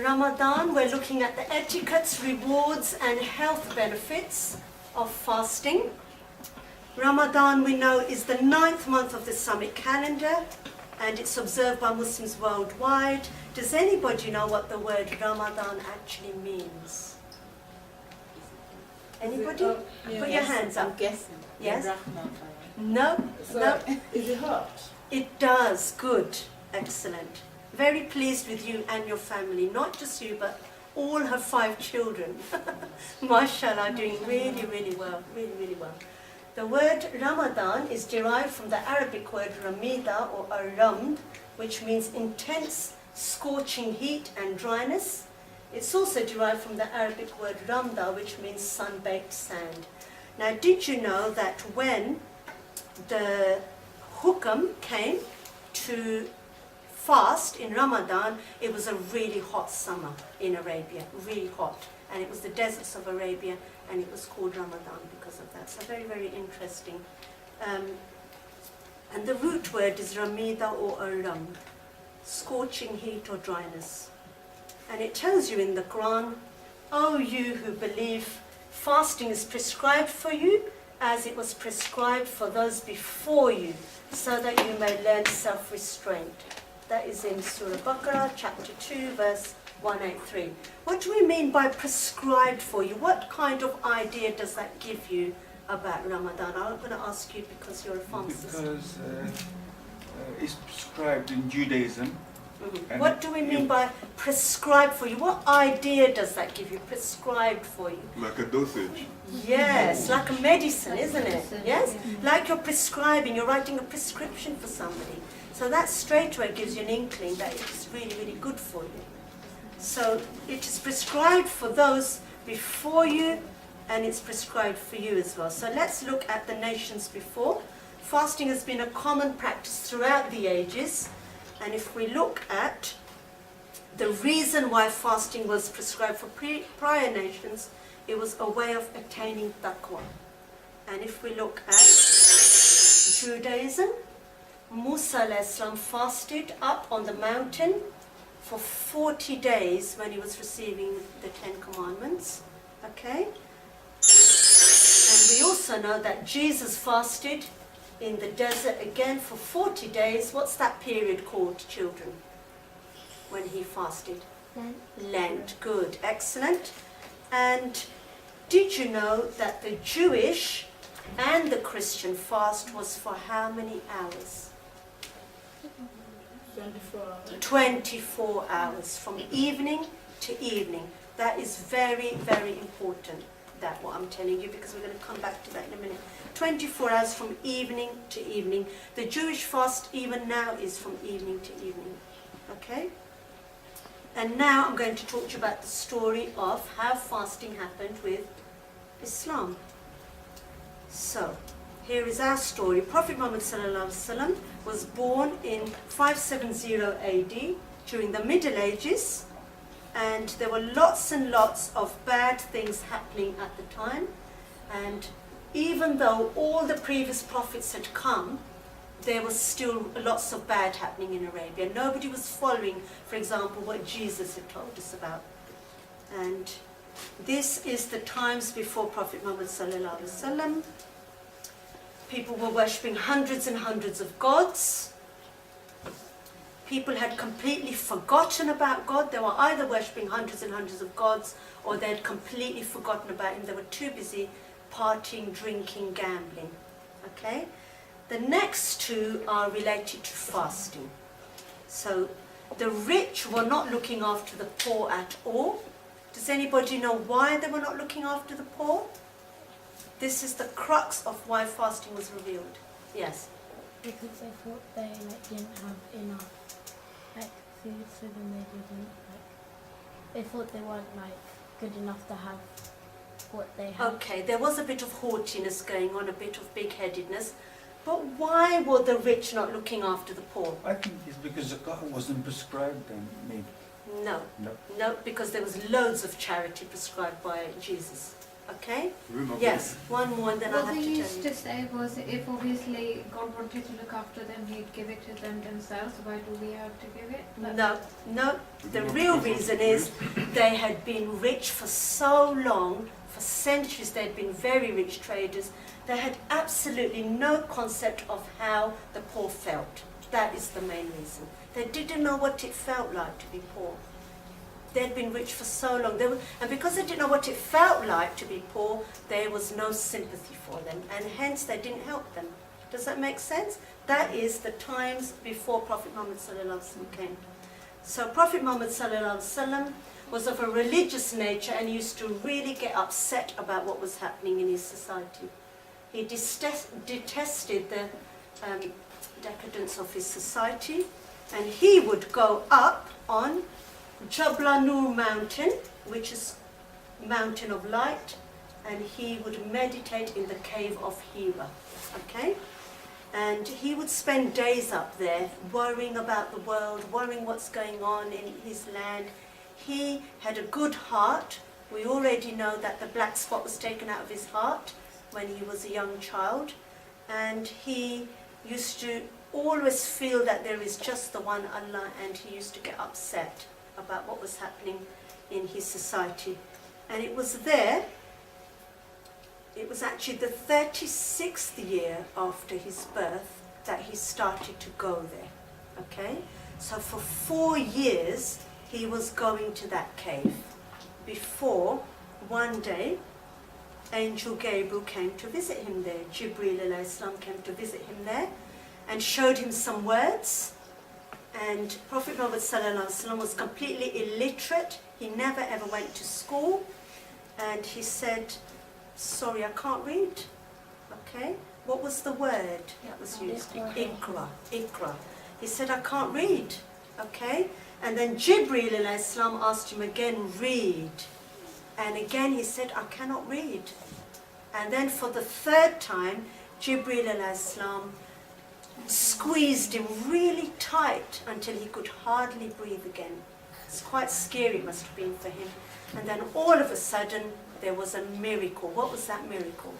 Ramadan, we're looking at the etiquettes, rewards and health benefits of fasting. Ramadan, we know, is the 9th month of the Islamic calendar and it's observed by Muslims worldwide. Does anybody know what the word Ramadan actually means? Anybody? Put your hands up. I'm guessing. Yes? No, no. Is it hot? It does. Good. Excellent. Very pleased with you and your family. Not just you, but all her 5 children. MashaAllah, doing really, really well. Really, really well. The word Ramadan is derived from the Arabic word ramida or aramd, which means intense, scorching heat and dryness. It's also derived from the Arabic word ramda, which means sun-baked sand. Now, did you know that when the hukam came to fast in Ramadan, it was a really hot summer in Arabia, really hot. And it was the deserts of Arabia, and it was called Ramadan because of that. So very, very interesting. And the root word is ramida or aram, scorching heat or dryness. And it tells you in the Quran, "O you who believe, fasting is prescribed for you as it was prescribed for those before you, so that you may learn self-restraint." That is in Surah Baqarah, chapter 2, verse 183. What do we mean by prescribed for you? What kind of idea does that give you about Ramadan? I'm going to ask you because you're a pharmacist. Because it's prescribed in Judaism. Mm-hmm. What do we mean by prescribed for you? What idea does that give you, prescribed for you? Like a dosage. Yes, like a medicine, isn't it? Yes? Like you're prescribing, you're writing a prescription for somebody. So that straight away gives you an inkling that it's really, really good for you. So it is prescribed for those before you, and it's prescribed for you as well. So let's look at the nations before. Fasting has been a common practice throughout the ages. And if we look at the reason why fasting was prescribed for prior nations, it was a way of attaining taqwa. And if we look at Judaism, Musa al-Islam fasted up on the mountain for 40 days when he was receiving the 10 commandments. Okay? And we also know that Jesus fasted in the desert again for 40 days. What's that period called, children, when he fasted? Lent. Lent. Good. Excellent. And did you know that the Jewish and the Christian fast was for how many hours? 24 hours. 24 hours, from evening to evening. That is very, very important, that what I'm telling you, because we're going to come back to that in a minute. 24 hours from evening to evening. The Jewish fast even now is from evening to evening. Okay? And now I'm going to talk to you about the story of how fasting happened with Islam. So, here is our story. Prophet Muhammad ﷺ was born in 570 AD during the Middle Ages, and there were lots and lots of bad things happening at the time. And even though all the previous prophets had come, there was still lots of bad happening in Arabia. Nobody was following, for example, what Jesus had told us about. And this is the times before Prophet Muhammad ﷺ. People were worshipping hundreds and hundreds of gods. People had completely forgotten about God. They were either worshipping hundreds and hundreds of gods, or they had completely forgotten about Him. They were too busy partying, drinking, gambling. Okay? The next two are related to fasting. So the rich were not looking after the poor at all. Does anybody know why they were not looking after the poor? This is the crux of why fasting was revealed. Yes? Because they thought they didn't have enough food, so then they didn't they thought they weren't good enough to have what they had. Okay, there was a bit of haughtiness going on, a bit of big-headedness. But why were the rich not looking after the poor? I think it's because zakah wasn't prescribed then, maybe. No. No. No, because there was loads of charity prescribed by Jesus. Okay? Room of Yes, one more and then I'll What have they to tell used you. to say was if obviously God wanted to look after them, He'd give it to them themselves. Why do we have to give it? No. The real reason is they had been rich for so long, for centuries they had been very rich traders. They had absolutely no concept of how the poor felt. That is the main reason. They didn't know what it felt like to be poor. They had been rich for so long. And because they didn't know what it felt like to be poor, there was no sympathy for them. And hence they didn't help them. Does that make sense? That is the times before Prophet Muhammad sallallahu alaihi wasallam came. So Prophet Muhammad sallallahu alaihi wasallam was of a religious nature and used to really get upset about what was happening in his society. He detested the decadence of his society, and he would go up on Jabal Nur mountain, which is mountain of light, and he would meditate in the cave of Hira. Okay? And he would spend days up there worrying about the world, worrying what's going on in his land. He had a good heart. We already know that the black spot was taken out of his heart when he was a young child. And he used to always feel that there is just the one Allah, and he used to get upset about what was happening in his society. And it was there, it was actually the 36th year after his birth that he started to go there. Okay? So for 4 years he was going to that cave before one day Angel Gabriel came to visit him there. Jibreel alayhi salam came to visit him there and showed him some words. And Prophet Muhammad sallallahu alaihi wasallam was completely illiterate. He never ever went to school. And he said, sorry, I can't read. Okay? What was the word that was used? Iqra. Iqra. He said, I can't read. Okay? And then Jibreel alayhi salam asked him again, read. And again he said, I cannot read. And then for the third time, Jibreel alayhi salam squeezed him really tight until he could hardly breathe again. It's quite scary, it must have been for him. And then all of a sudden, there was a miracle. What was that miracle?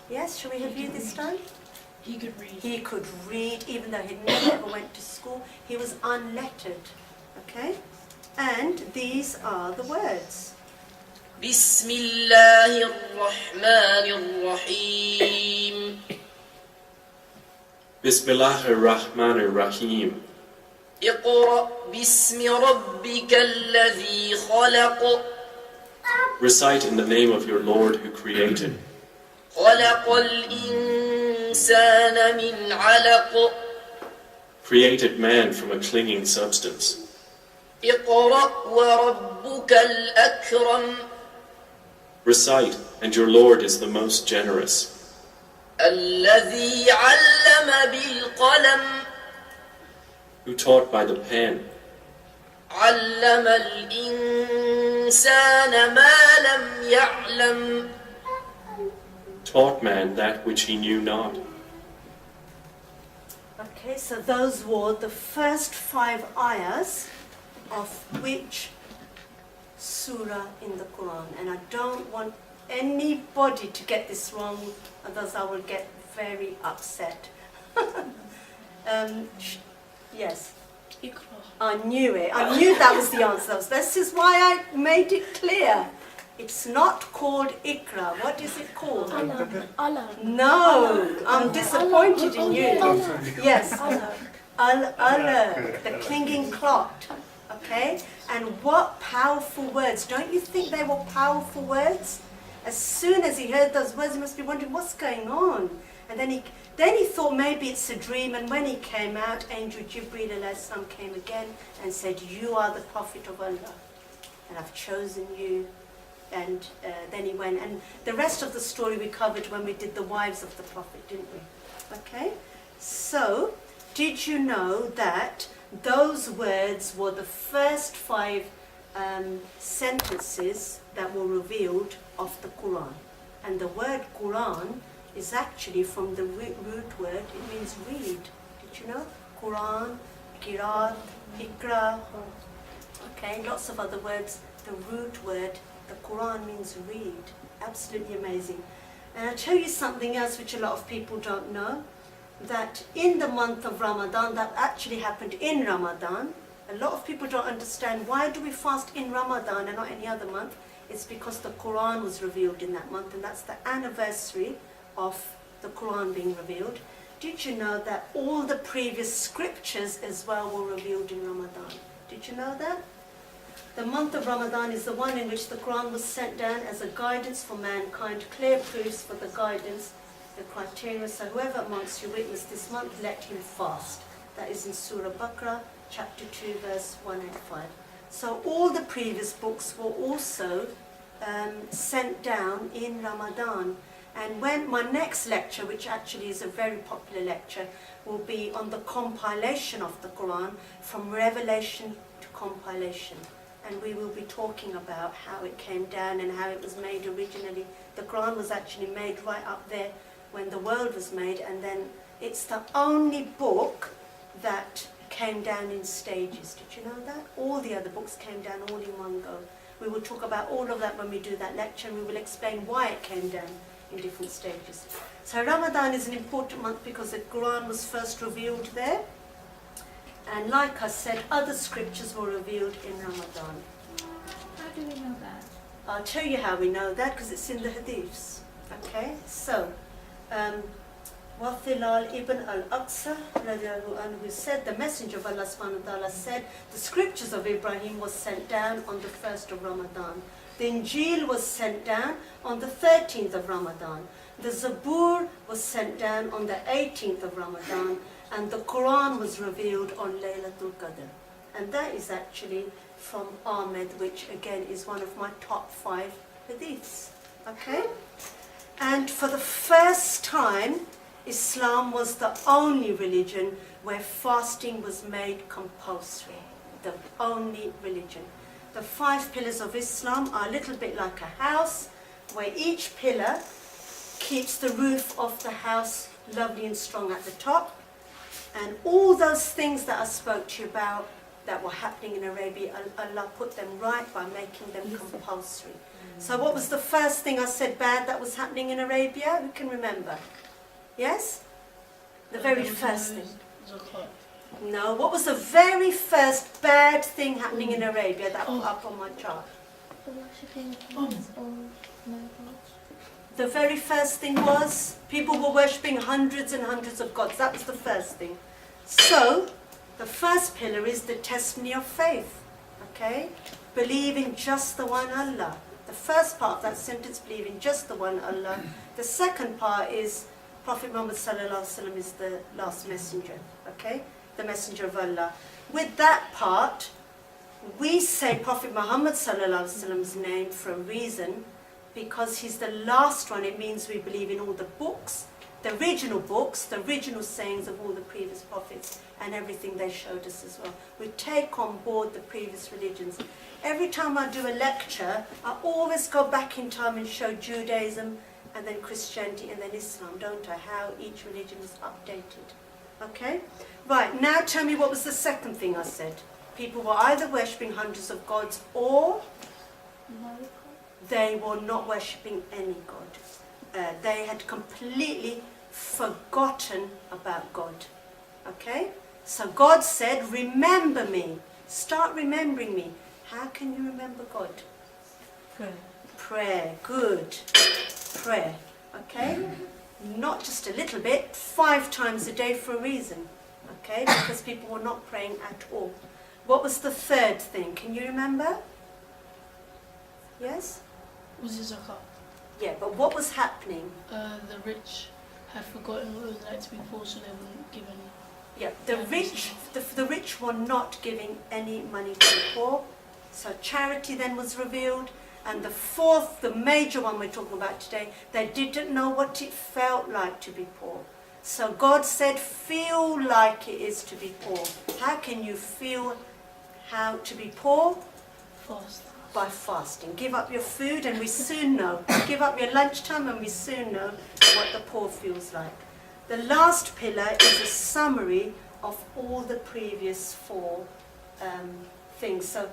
Yes, shall we have you this time? He could read. He could read, even though he never ever went to school. He was unlettered. Okay? And these are the words. بسم الله الرحمن الرحيم. Bismillahir Rahmanir Rahim. اقرأ باسم ربك الذي خلق. Recite in the name of your Lord who created. خلق الإنسان من علق. Created man from a clinging substance. اقرأ وربك الأكرم. Recite, and your Lord is the most generous. الذي علم بالقلم. Who taught by the pen. علم الإنسان ما لم يعلم. Taught man that which he knew not. Okay, so those were the first 5 ayahs of which surah in the Quran. And I don't want anybody to get this wrong, otherwise I will get very upset. Yes. I knew it. I knew that was the answer. This is why I made it clear. It's not called Iqra. What is it called? Allah. No, I'm disappointed in you. Yes. Allah, the clinging clot. Okay? And what powerful words. Don't you think they were powerful words? As soon as he heard those words, he must be wondering what's going on. And then he thought maybe it's a dream. And when he came out, Angel Jibreel alayhi salam came again and said, you are the Prophet of Allah. And I've chosen you. And then he went. And the rest of the story we covered when we did the wives of the Prophet, didn't we? Okay? So, did you know that those words were the first 5 sentences that were revealed of the Quran? And the word Quran is actually from the root word, it means read. Did you know? Quran, Qiraat, Iqra, okay, lots of other words. The root word The Quran means read. Absolutely amazing. And I'll tell you something else which a lot of people don't know, that in the month of Ramadan, that actually happened in Ramadan. A lot of people don't understand, why do we fast in Ramadan and not any other month? It's because the Quran was revealed in that month, and that's the anniversary of the Quran being revealed. Did you know that all the previous scriptures as well were revealed in Ramadan? Did you know that? The month of Ramadan is the one in which the Quran was sent down as a guidance for mankind, clear proofs for the guidance, the criteria. So whoever amongst you witnessed this month, let him fast. That is in Surah Baqarah, chapter 2, verse 185. So all the previous books were also sent down in Ramadan. And when my next lecture, which actually is a very popular lecture, will be on the compilation of the Quran from revelation to compilation. And we will be talking about how it came down and how it was made originally. The Quran was actually made right up there when the world was made, and then it's the only book that came down in stages. Did you know that? All the other books came down all in one go. We will talk about all of that when we do that lecture, and we will explain why it came down in different stages. So Ramadan is an important month because the Quran was first revealed there. And like I said, other scriptures were revealed in Ramadan. How do we know that? I'll tell you how we know that, because it's in the hadiths. Okay, so Wathilal ibn al-Aqsa radiallahu anhu said, the Messenger of Allah subhanahu wa ta'ala said, the scriptures of Ibrahim was sent down on the 1st of Ramadan. The Injil was sent down on the 13th of Ramadan. The Zabur was sent down on the 18th of Ramadan. And the Quran was revealed on Laylatul Qadr. And that is actually from Ahmed, which again is one of my top 5 hadiths. Okay? And for the first time, Islam was the only religion where fasting was made compulsory. The only religion. The 5 pillars of Islam are a little bit like a house, where each pillar keeps the roof of the house lovely and strong at the top. And all those things that I spoke to you about that were happening in Arabia, Allah put them right by making them compulsory. So what was the first thing I said bad that was happening in Arabia? Who can remember? Yes? The very first thing. No, what was the very first bad thing happening in Arabia that was up on my chart? The worshipping gods or no gods. The very first thing was people were worshipping hundreds and hundreds of gods. That was the first thing. So, the first pillar is the testimony of faith. Okay? Believe in just the one Allah. The first part of that sentence, believe in just the one Allah. The second part is Prophet Muhammad sallallahu alaihi wasallam is the last messenger. Okay? The messenger of Allah. With that part, we say Prophet Muhammad sallallahu alaihi wasallam's name for a reason, because he's the last one. It means we believe in all the books, the original sayings of all the previous prophets and everything they showed us as well. We take on board the previous religions. Every time I do a lecture, I always go back in time and show Judaism and then Christianity and then Islam, don't I? How each religion is updated. Okay? Right, now tell me what was the second thing I said. People were either worshipping hundreds of gods or they were not worshipping any god. They had completely forgotten about God. Okay? So God said, remember me. Start remembering me. How can you remember God? Prayer. Prayer. Good. Prayer. Okay? Not just a little bit, 5 times a day for a reason. Okay? Because people were not praying at all. What was the third thing? Can you remember? Yes? Was it zakat? Yeah, but what was happening? The rich had forgotten what it was like to be poor, so they wouldn't give any. Yeah, the rich were not giving any money to the poor. So charity then was revealed. And the fourth, the major one we're talking about today, they didn't know what it felt like to be poor. So God said, feel like it is to be poor. How can you feel how to be poor? Fast. By fasting. Give up your food and we soon know. Give up your lunchtime and we soon know what the poor feels like. The last pillar is a summary of all the previous 4 things. So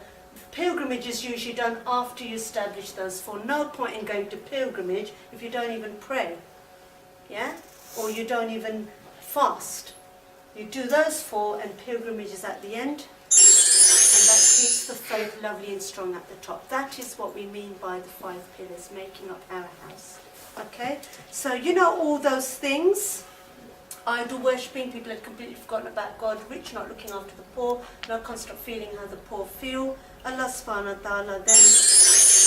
pilgrimage is usually done after you establish those 4. No point in going to pilgrimage if you don't even pray, yeah? Or you don't even fast. You do those 4 and pilgrimage is at the end. And that keeps the faith lovely and strong at the top. That is what we mean by the 5 pillars, making up our house. Okay? So you know all those things. Idol worshipping, people had completely forgotten about God. Rich, not looking after the poor. No constant feeling how the poor feel. Allah subhanahu wa ta'ala then,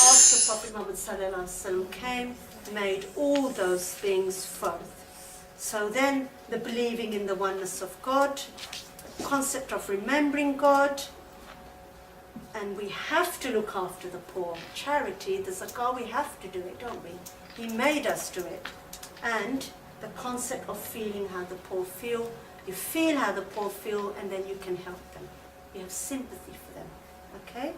after Prophet Muhammad sallallahu alaihi wasallam came, made all those things forth. So then the believing in the oneness of God, the concept of remembering God, and we have to look after the poor. Charity, the zakah, we have to do it, don't we? He made us do it. And the concept of feeling how the poor feel. You feel how the poor feel and then you can help them. You have sympathy for them. Okay?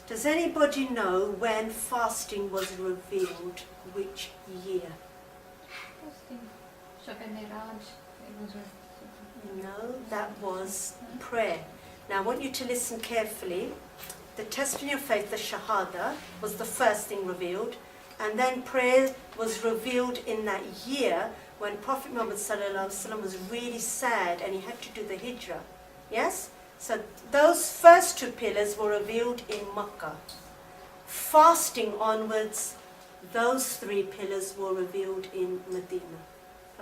Does anybody know when fasting was revealed? Which year? No, that was prayer. Now I want you to listen carefully. The testimony of faith, the Shahada, was the first thing revealed. And then prayer was revealed in that year when Prophet Muhammad ﷺ was really sad and he had to do the hijrah. Yes? So those first 2 pillars were revealed in Makkah. Fasting onwards, those 3 pillars were revealed in Medina.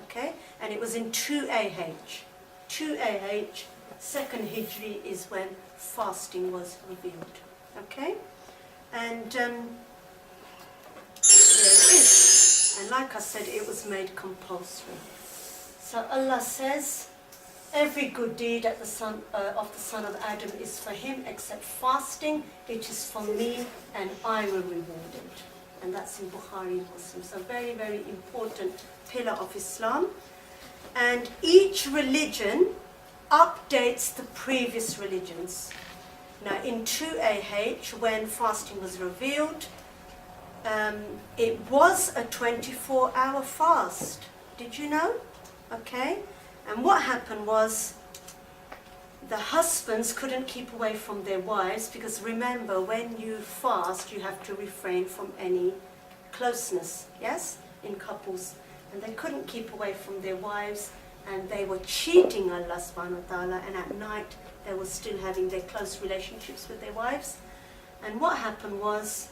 Okay? And it was in 2 AH. 2 AH, 2nd Hijri is when fasting was revealed. Okay? And there it is. And like I said, it was made compulsory. So Allah says, every good deed of the son of Adam is for him except fasting. It is for me and I will reward it. And that's in Bukhari Muslim. So very, very important pillar of Islam. And each religion updates the previous religions. Now in 2AH, when fasting was revealed, it was a 24-hour fast. Did you know? Okay. And what happened was the husbands couldn't keep away from their wives, because remember, when you fast, you have to refrain from any closeness, yes, in couples. And they couldn't keep away from their wives, and they were cheating Allah subhanahu wa ta'ala, and at night they were still having their close relationships with their wives. And what happened was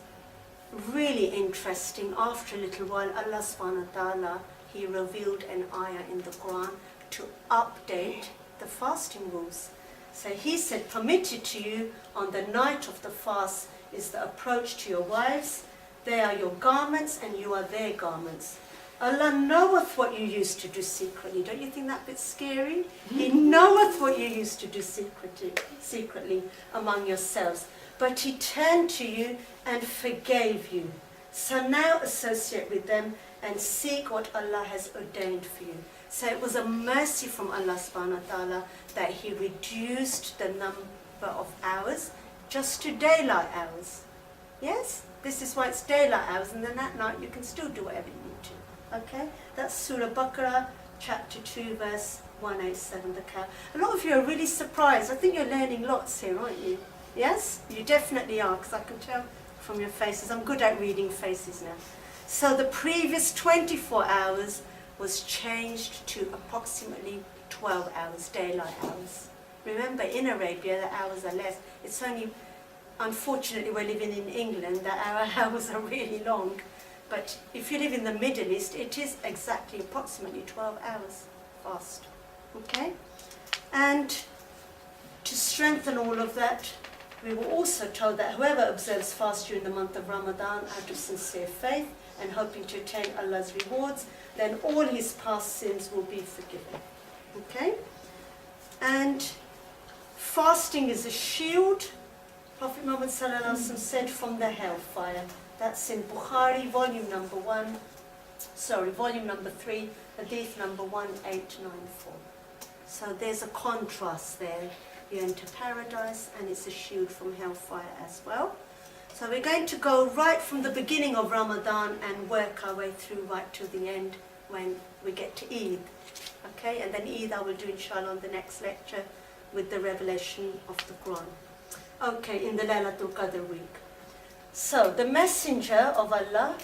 really interesting. After a little while, Allah subhanahu wa ta'ala, He revealed an ayah in the Quran to update the fasting rules. So He said, permitted to you on the night of the fast is the approach to your wives. They are your garments and you are their garments. Allah knoweth what you used to do secretly. Don't you think that a bit scary? He knoweth what you used to do secretly among yourselves. But He turned to you and forgave you. So now associate with them and seek what Allah has ordained for you. So it was a mercy from Allah subhanahu wa ta'ala that He reduced the number of hours just to daylight hours. Yes? This is why it's daylight hours, and then at night you can still do whatever you need to. Okay? That's Surah Baqarah, chapter 2, verse 187, the cow. A lot of you are really surprised. I think you're learning lots here, aren't you? Yes? You definitely are, because I can tell from your faces. I'm good at reading faces now. So the previous 24 hours was changed to approximately 12 hours, daylight hours. Remember, in Arabia, the hours are less. It's only, unfortunately, we're living in England, that our hours are really long. But if you live in the Middle East, it is exactly approximately 12 hours fast. Okay? And to strengthen all of that, we were also told that whoever observes fast during the month of Ramadan out of sincere faith and hoping to attain Allah's rewards, then all his past sins will be forgiven. Okay? And fasting is a shield, Prophet Muhammad said, from the hellfire. That's in Bukhari, volume number 3, hadith number 1894. So there's a contrast there. You enter paradise, and it's a shield from hellfire as well. So we're going to go right from the beginning of Ramadan and work our way through right to the end when we get to Eid. Okay, and then Eid I will do inshallah on the next lecture with the revelation of the Quran. Okay, in the Laylatul Qadr week. So the Messenger of Allah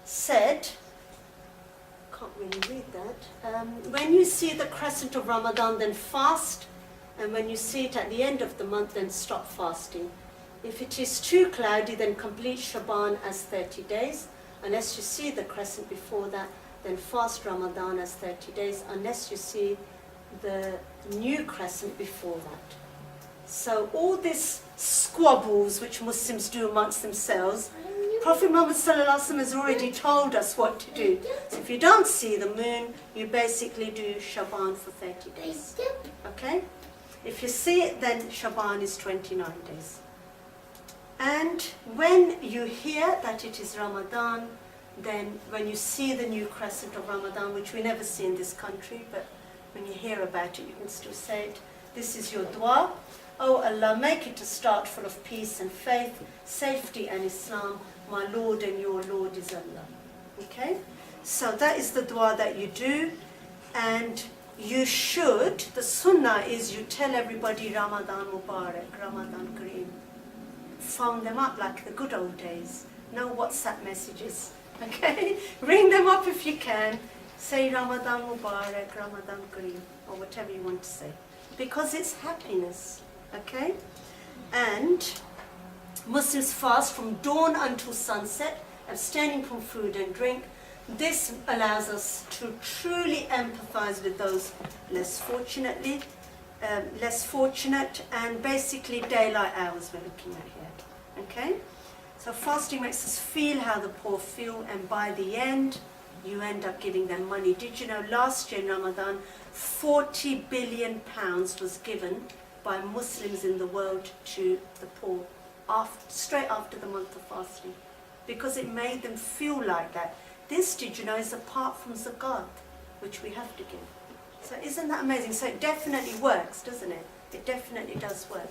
said, can't really read that, when you see the crescent of Ramadan, then fast, and when you see it at the end of the month, then stop fasting. If it is too cloudy, then complete Shaban as 30 days. Unless you see the crescent before that, then fast Ramadan as 30 days, unless you see the new crescent before that. So all these squabbles which Muslims do amongst themselves, Prophet Muhammad ﷺ has already told us what to do. So if you don't see the moon, you basically do Shaban for 30 days. Okay? If you see it, then Shaban is 29 days. And when you hear that it is Ramadan, then when you see the new crescent of Ramadan, which we never see in this country, but when you hear about it, you can still say it. This is your dua. Oh Allah, make it a start full of peace and faith, safety and Islam. My Lord and your Lord is Allah. Okay? So that is the dua that you do. And you should, the sunnah is you tell everybody Ramadan Mubarak, Ramadan Kareem. Phone them up like the good old days. No WhatsApp messages. Okay? Ring them up if you can. Say Ramadan Mubarak, Ramadan Kareem, or whatever you want to say. Because it's happiness. Okay? And Muslims fast from dawn until sunset, abstaining from food and drink. This allows us to truly empathize with those less fortunate, and basically daylight hours we're looking at here. Okay? So fasting makes us feel how the poor feel, and by the end, you end up giving them money. Did you know last year in Ramadan, 40 billion pounds was given by Muslims in the world to the poor, straight after the month of fasting, because it made them feel like that. This, did you know, is apart from zakat, which we have to give. So isn't that amazing? So it definitely works, doesn't it? It definitely does work.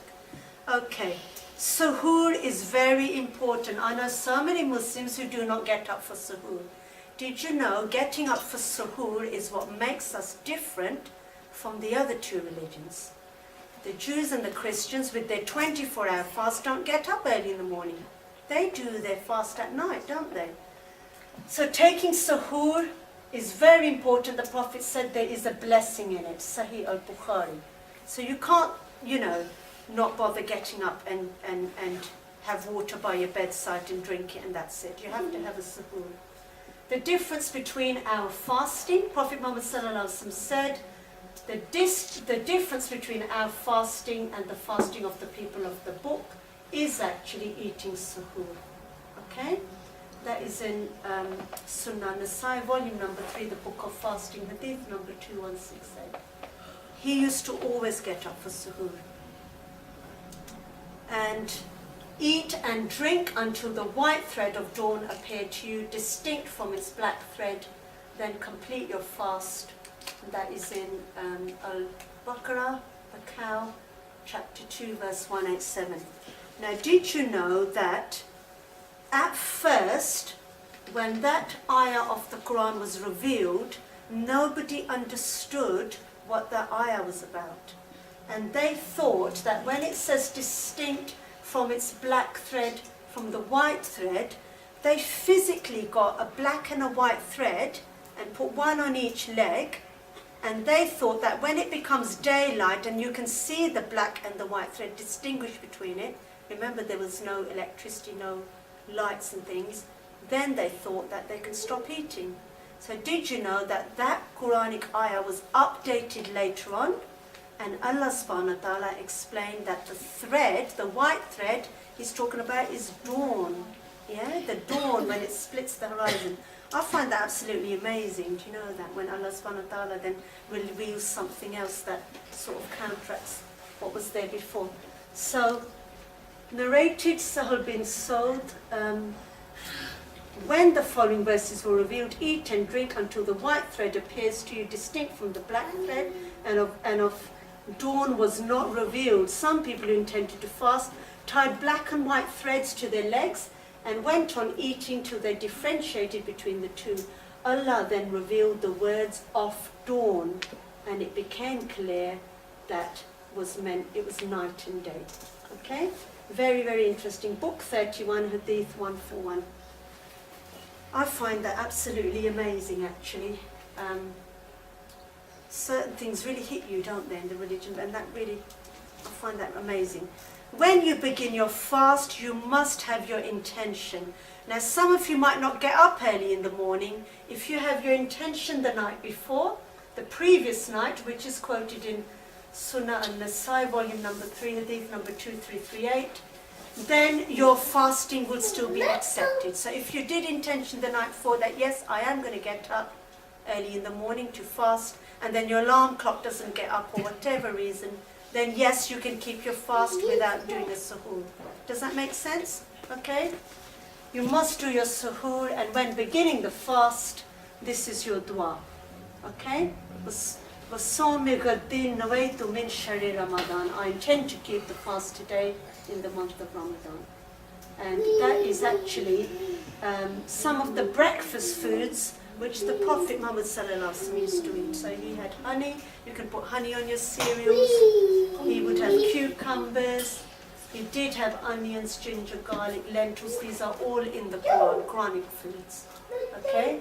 Okay, suhoor is very important. I know so many Muslims who do not get up for suhoor. Did you know getting up for suhoor is what makes us different from the other two religions? The Jews and the Christians with their 24-hour fast don't get up early in the morning. They do their fast at night, don't they? So taking suhoor is very important. The Prophet said there is a blessing in it, Sahih al-Bukhari. So you can't, not bother getting up and have water by your bedside and drink it and that's it. You have to have a suhoor. The difference between our fasting, Prophet Muhammad ﷺ said, the difference between our fasting and the fasting of the people of the book is actually eating suhoor. Okay? That is in Sunnah Nasai, volume number 3, the book of fasting, hadith number 2168. He used to always get up for suhoor. And eat and drink until the white thread of dawn appear to you, distinct from its black thread, then complete your fast. That is in Al-Baqarah, the cow, chapter 2, verse 187. Now, did you know that at first, when that ayah of the Quran was revealed, nobody understood what that ayah was about. And they thought that when it says distinct from its black thread, from the white thread, they physically got a black and a white thread and put one on each leg, and they thought that when it becomes daylight and you can see the black and the white thread, distinguish between it, remember there was no electricity, no lights and things, then they thought that they can stop eating. So did you know that that Quranic ayah was updated later on, and Allah subhanahu wa ta'ala explained that the thread, the white thread he's talking about is dawn. Yeah, the dawn when it splits the horizon. I find that absolutely amazing. Do you know that when Allah subhanahu wa ta'ala then reveals something else that sort of counteracts what was there before. So, narrated Sahal bin Saud, when the following verses were revealed, eat and drink until the white thread appears to you distinct from the black thread, and of dawn was not revealed. Some people who intended to fast tied black and white threads to their legs and went on eating till they differentiated between the two. Allah then revealed the words of dawn, and it became clear that was meant, it was night and day. Okay? Very, very interesting. Book 31, Hadith 141. I find that absolutely amazing, actually. Certain things really hit you, don't they, in the religion, and that really, I find that amazing. When you begin your fast, you must have your intention. Now, some of you might not get up early in the morning. If you have your intention the night before, the previous night, which is quoted in Sunnah al-Nasai, volume number 3, hadith number 2338, then your fasting will still be accepted. So if you did intention the night before that, yes, I am going to get up early in the morning to fast, and then your alarm clock doesn't get up or whatever reason, then yes, you can keep your fast without doing a suhoor. Does that make sense? Okay? You must do your suhoor, and when beginning the fast, this is your dua. Okay? وَصَوْمِ غَدٍ نَوَيْتُ مِنْ شَهْرِ رَمَضَانَ. I intend to keep the fast today in the month of Ramadan. And that is actually some of the breakfast foods which the Prophet Muhammad sallallahu alaihi wasallam used to eat. So he had honey, you can put honey on your cereals, he would have cucumbers, he did have onions, ginger, garlic, lentils. These are all in the Quran, Quranic foods. Okay?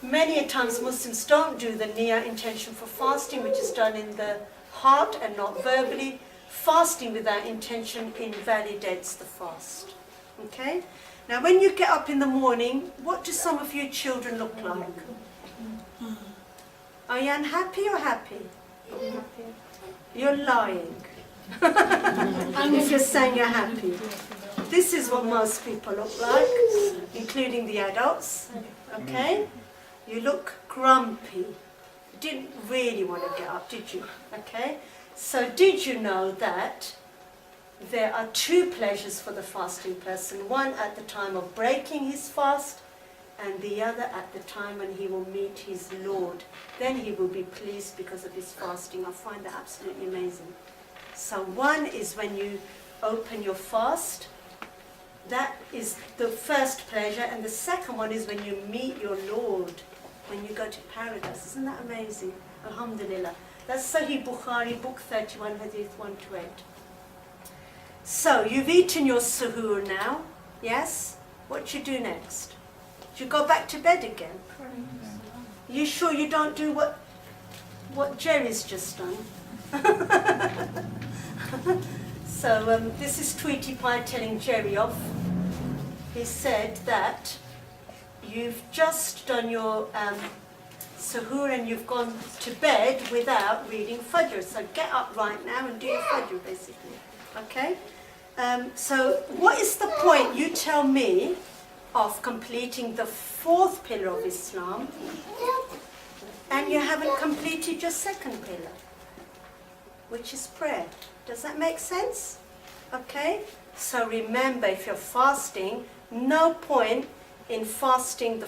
Many a times Muslims don't do the niyyah intention for fasting, which is done in the heart and not verbally. Fasting without intention invalidates the fast. Okay? Now when you get up in the morning, what do some of your children look like? Are you unhappy or happy? You're lying. If you're saying you're happy. This is what most people look like, including the adults. Okay? You look grumpy. You didn't really want to get up, did you? Okay? So did you know that there are two pleasures for the fasting person? One at the time of breaking his fast, and the other at the time when he will meet his Lord. Then he will be pleased because of his fasting. I find that absolutely amazing. So one is when you open your fast. That is the first pleasure. And the second one is when you meet your Lord, when you go to paradise. Isn't that amazing? Alhamdulillah. That's Sahih Bukhari, book 31, hadith 128. So, you've eaten your suhoor now, yes? What do you do next? Do you go back to bed again? You sure you don't do what Jerry's just done? So, this is Tweety Pie telling Jerry off. He said that you've just done your suhoor and you've gone to bed without reading Fajr. So get up right now and do your Fajr, basically. Okay? So what is the point, you tell me, of completing the fourth pillar of Islam and you haven't completed your second pillar, which is prayer? Does that make sense? Okay? So remember, if you're fasting, no point in fasting,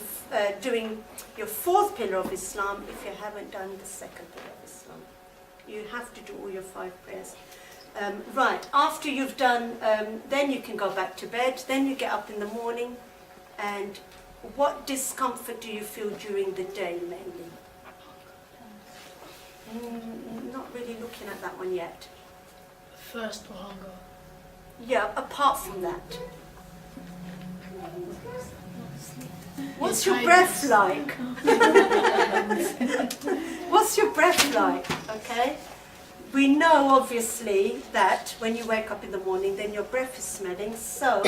doing your fourth pillar of Islam if you haven't done the second pillar of Islam. You have to do all your 5 prayers. Right, after you've done, then you can go back to bed, then you get up in the morning, and what discomfort do you feel during the day mainly? Not really looking at that one yet. Thirst or hunger. Yeah, apart from that. What's your breath like? What's your breath like? Okay? We know obviously that when you wake up in the morning, then your breath is smelling. So,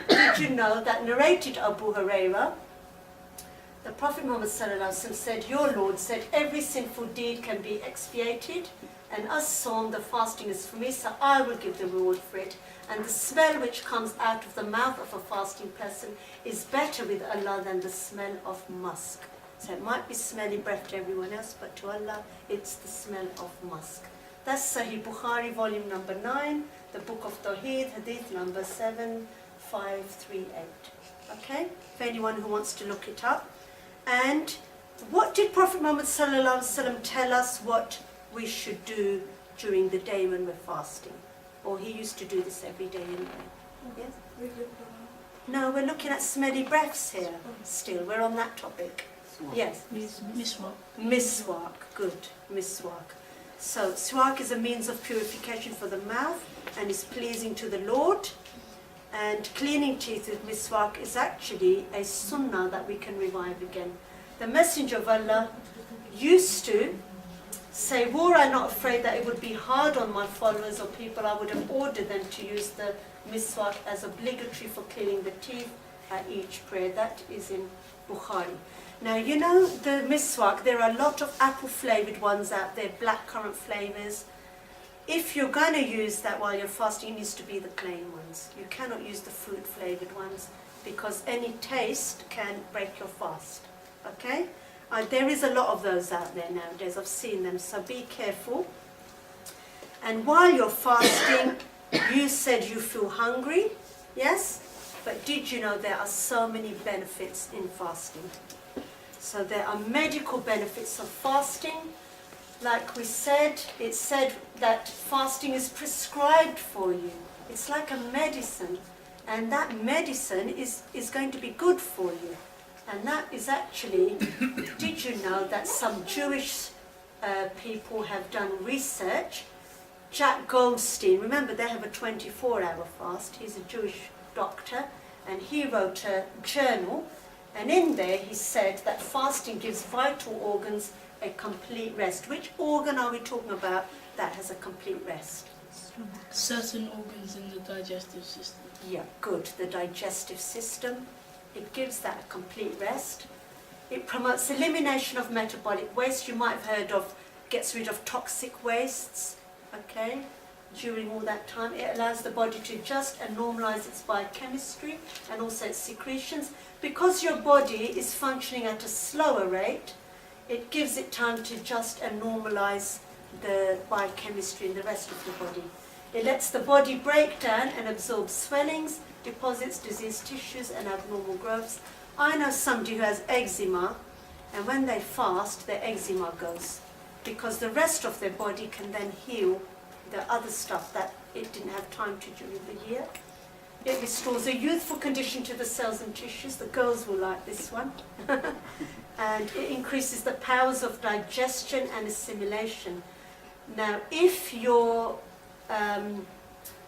did you know that narrated Abu Huraira, the Prophet Muhammad said, your Lord said, every sinful deed can be expiated, and as-sawm, the fasting is for me, so I will give the reward for it. And the smell which comes out of the mouth of a fasting person is better with Allah than the smell of musk. So it might be smelly breath to everyone else, but to Allah, it's the smell of musk. That's Sahih Bukhari, volume number 9, the book of Tawheed, hadith number 7538. Okay? For anyone who wants to look it up. And what did Prophet Muhammad tell us what we should do during the day when we're fasting? Or he used to do this every day anyway. Yes? No, we're looking at smelly breaths here still. We're on that topic. Yes? Miswak. Miswak. Good. Miswak. So, swak is a means of purification for the mouth, and is pleasing to the Lord. And cleaning teeth with miswak is actually a sunnah that we can revive again. The Messenger of Allah used to say, were I not afraid that it would be hard on my followers or people, I would have ordered them to use the miswak as obligatory for cleaning the teeth at each prayer. That is in Bukhari. Now, you know the miswak, there are a lot of apple flavoured ones out there, blackcurrant flavours. If you're going to use that while you're fasting, it needs to be the plain ones. You cannot use the fruit flavoured ones because any taste can break your fast. Okay? There is a lot of those out there nowadays. I've seen them, so be careful. And while you're fasting, you said you feel hungry, yes? But did you know there are so many benefits in fasting? So there are medical benefits of fasting. Like we said, it said that fasting is prescribed for you. It's like a medicine. And that medicine is going to be good for you. And that is actually, did you know that some Jewish people have done research? Jack Goldstein, remember they have a 24-hour fast. He's a Jewish doctor. And he wrote a journal. And in there he said that fasting gives vital organs a complete rest. Which organ are we talking about that has a complete rest? Certain organs in the digestive system. Yeah, good. The digestive system. It gives that a complete rest. It promotes elimination of metabolic waste. You might have heard of, gets rid of toxic wastes, okay, during all that time. It allows the body to adjust and normalize its biochemistry and also its secretions. Because your body is functioning at a slower rate, it gives it time to adjust and normalize the biochemistry in the rest of the body. It lets the body break down and absorb swellings, deposits, diseased tissues and abnormal growths. I know somebody who has eczema, and when they fast, their eczema goes, because the rest of their body can then heal the other stuff that it didn't have time to during the year. It restores a youthful condition to the cells and tissues. The girls will like this one. And it increases the powers of digestion and assimilation. Now, if your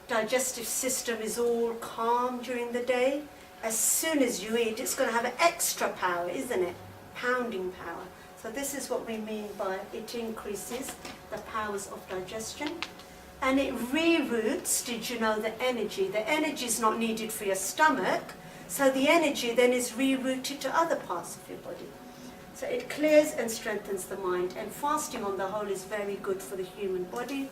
digestive system is all calm during the day, as soon as you eat, it's going to have an extra power, isn't it? Pounding power. So this is what we mean by it increases the powers of digestion. And it reroutes, did you know, the energy? The energy is not needed for your stomach, so the energy then is rerouted to other parts of your body. So it clears and strengthens the mind. And fasting on the whole is very good for the human body.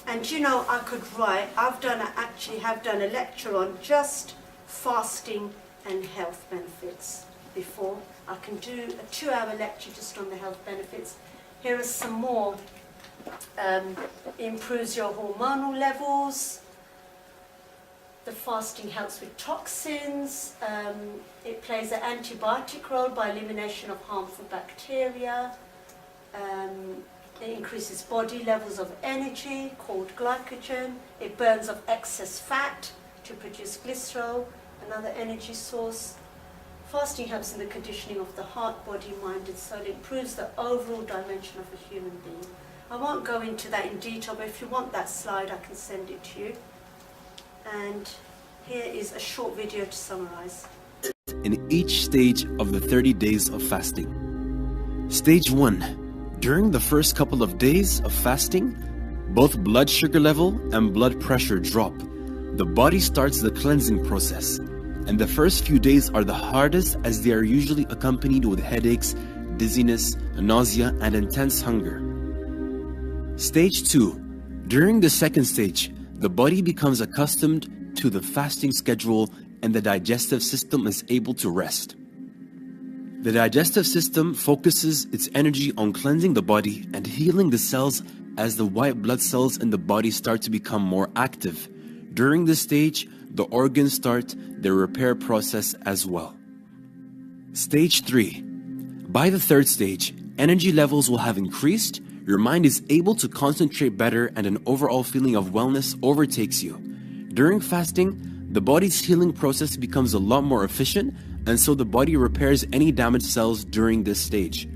And you know, I could write, actually have done a lecture on just fasting and health benefits before. I can do a 2-hour lecture just on the health benefits. Here are some more. Improves your hormonal levels. The fasting helps with toxins. It plays an antibiotic role by elimination of harmful bacteria. It increases body levels of energy called glycogen. It burns off excess fat to produce glycerol, another energy source. Fasting helps in the conditioning of the heart, body, mind and soul. It improves the overall dimension of a human being. I won't go into that in detail, but if you want that slide, I can send it to you. And here is a short video to summarize. In each stage of the 30 days of fasting. Stage 1. During the first couple of days of fasting, both blood sugar level and blood pressure drop. The body starts the cleansing process, and the first few days are the hardest as they are usually accompanied with headaches, dizziness, nausea, and intense hunger. Stage 2. During the second stage, the body becomes accustomed to the fasting schedule and the digestive system is able to rest. The digestive system focuses its energy on cleansing the body and healing the cells as the white blood cells in the body start to become more active. During this stage, the organs start their repair process as well. Stage 3. By the third stage, energy levels will have increased, your mind is able to concentrate better, and an overall feeling of wellness overtakes you. During fasting, the body's healing process becomes a lot more efficient, and so the body repairs any damaged cells during this stage.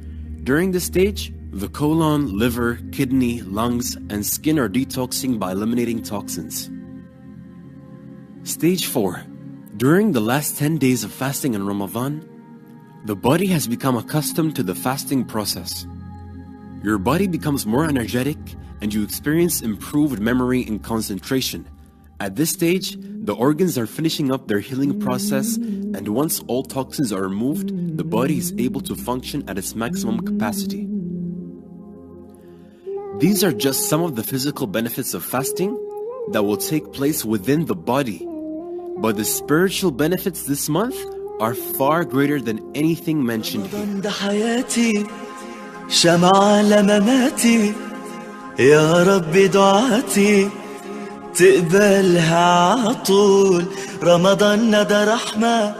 During this stage, the colon, liver, kidney, lungs, and skin are detoxing by eliminating toxins. Stage 4. During the last 10 days of fasting in Ramadan, the body has become accustomed to the fasting process. Your body becomes more energetic and you experience improved memory and concentration. At this stage, the organs are finishing up their healing process, and once all toxins are removed, the body is able to function at its maximum capacity. These are just some of the physical benefits of fasting that will take place within the body. But the spiritual benefits this month are far greater than anything mentioned here. ده حياتي شمعة لمماتي يا رب دعاتي تقبلها عطول رمضان ده رحمة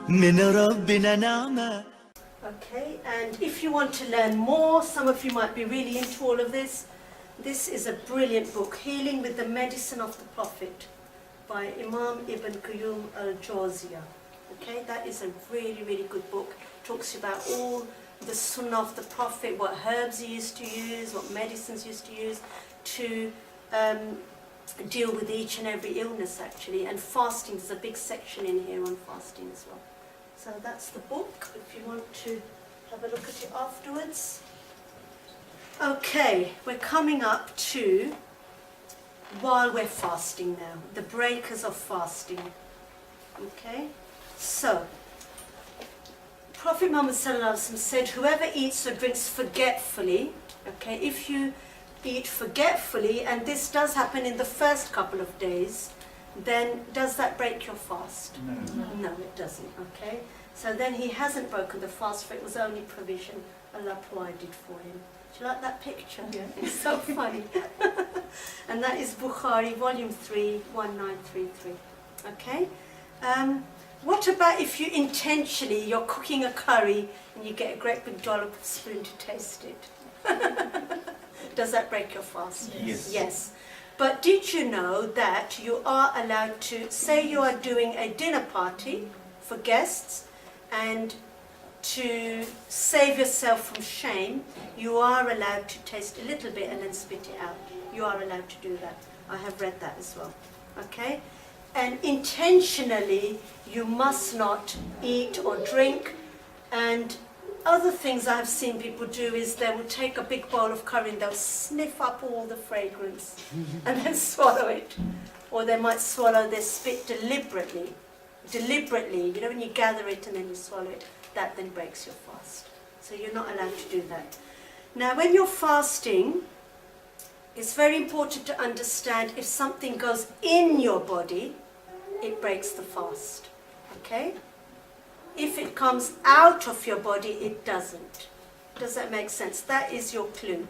من ربنا نعمة. Okay, and if you want to learn more, some of you might be really into all of this. This is a brilliant book, Healing with the Medicine of the Prophet, by Imam Ibn Qayyum al-Jawziyah. Okay, that is a really, really good book. Talks about all the sunnah of the Prophet, what herbs he used to use, what medicines he used to use to deal with each and every illness actually. And fasting, there's a big section in here on fasting as well. So that's the book, if you want to have a look at it afterwards. Okay, we're coming up to while we're fasting now, the breakers of fasting. Okay, so Prophet Muhammad said, whoever eats or drinks forgetfully, okay, if you eat forgetfully, and this does happen in the first couple of days, then does that break your fast? No, it doesn't, okay? So then he hasn't broken the fast, for it was only provision Allah provided for him. Do you like that picture? Yeah. It's so funny. And that is Bukhari, volume 3, 1933. Okay? What about if you intentionally, you're cooking a curry and you get a great big dollop of spoon to taste it? Does that break your fast? Yes. Yes. But did you know that you are allowed to, say you are doing a dinner party for guests, and to save yourself from shame, you are allowed to taste a little bit and then spit it out. You are allowed to do that. I have read that as well. Okay? And intentionally, you must not eat or drink. And other things I've seen people do is they will take a big bowl of curry and they'll sniff up all the fragrance and then swallow it. Or they might swallow their spit deliberately. Deliberately, you know, when you gather it and then you swallow it, that then breaks your fast. So you're not allowed to do that. Now, when you're fasting, it's very important to understand if something goes in your body, it breaks the fast. Okay? If it comes out of your body, it doesn't. Does that make sense? That is your clue.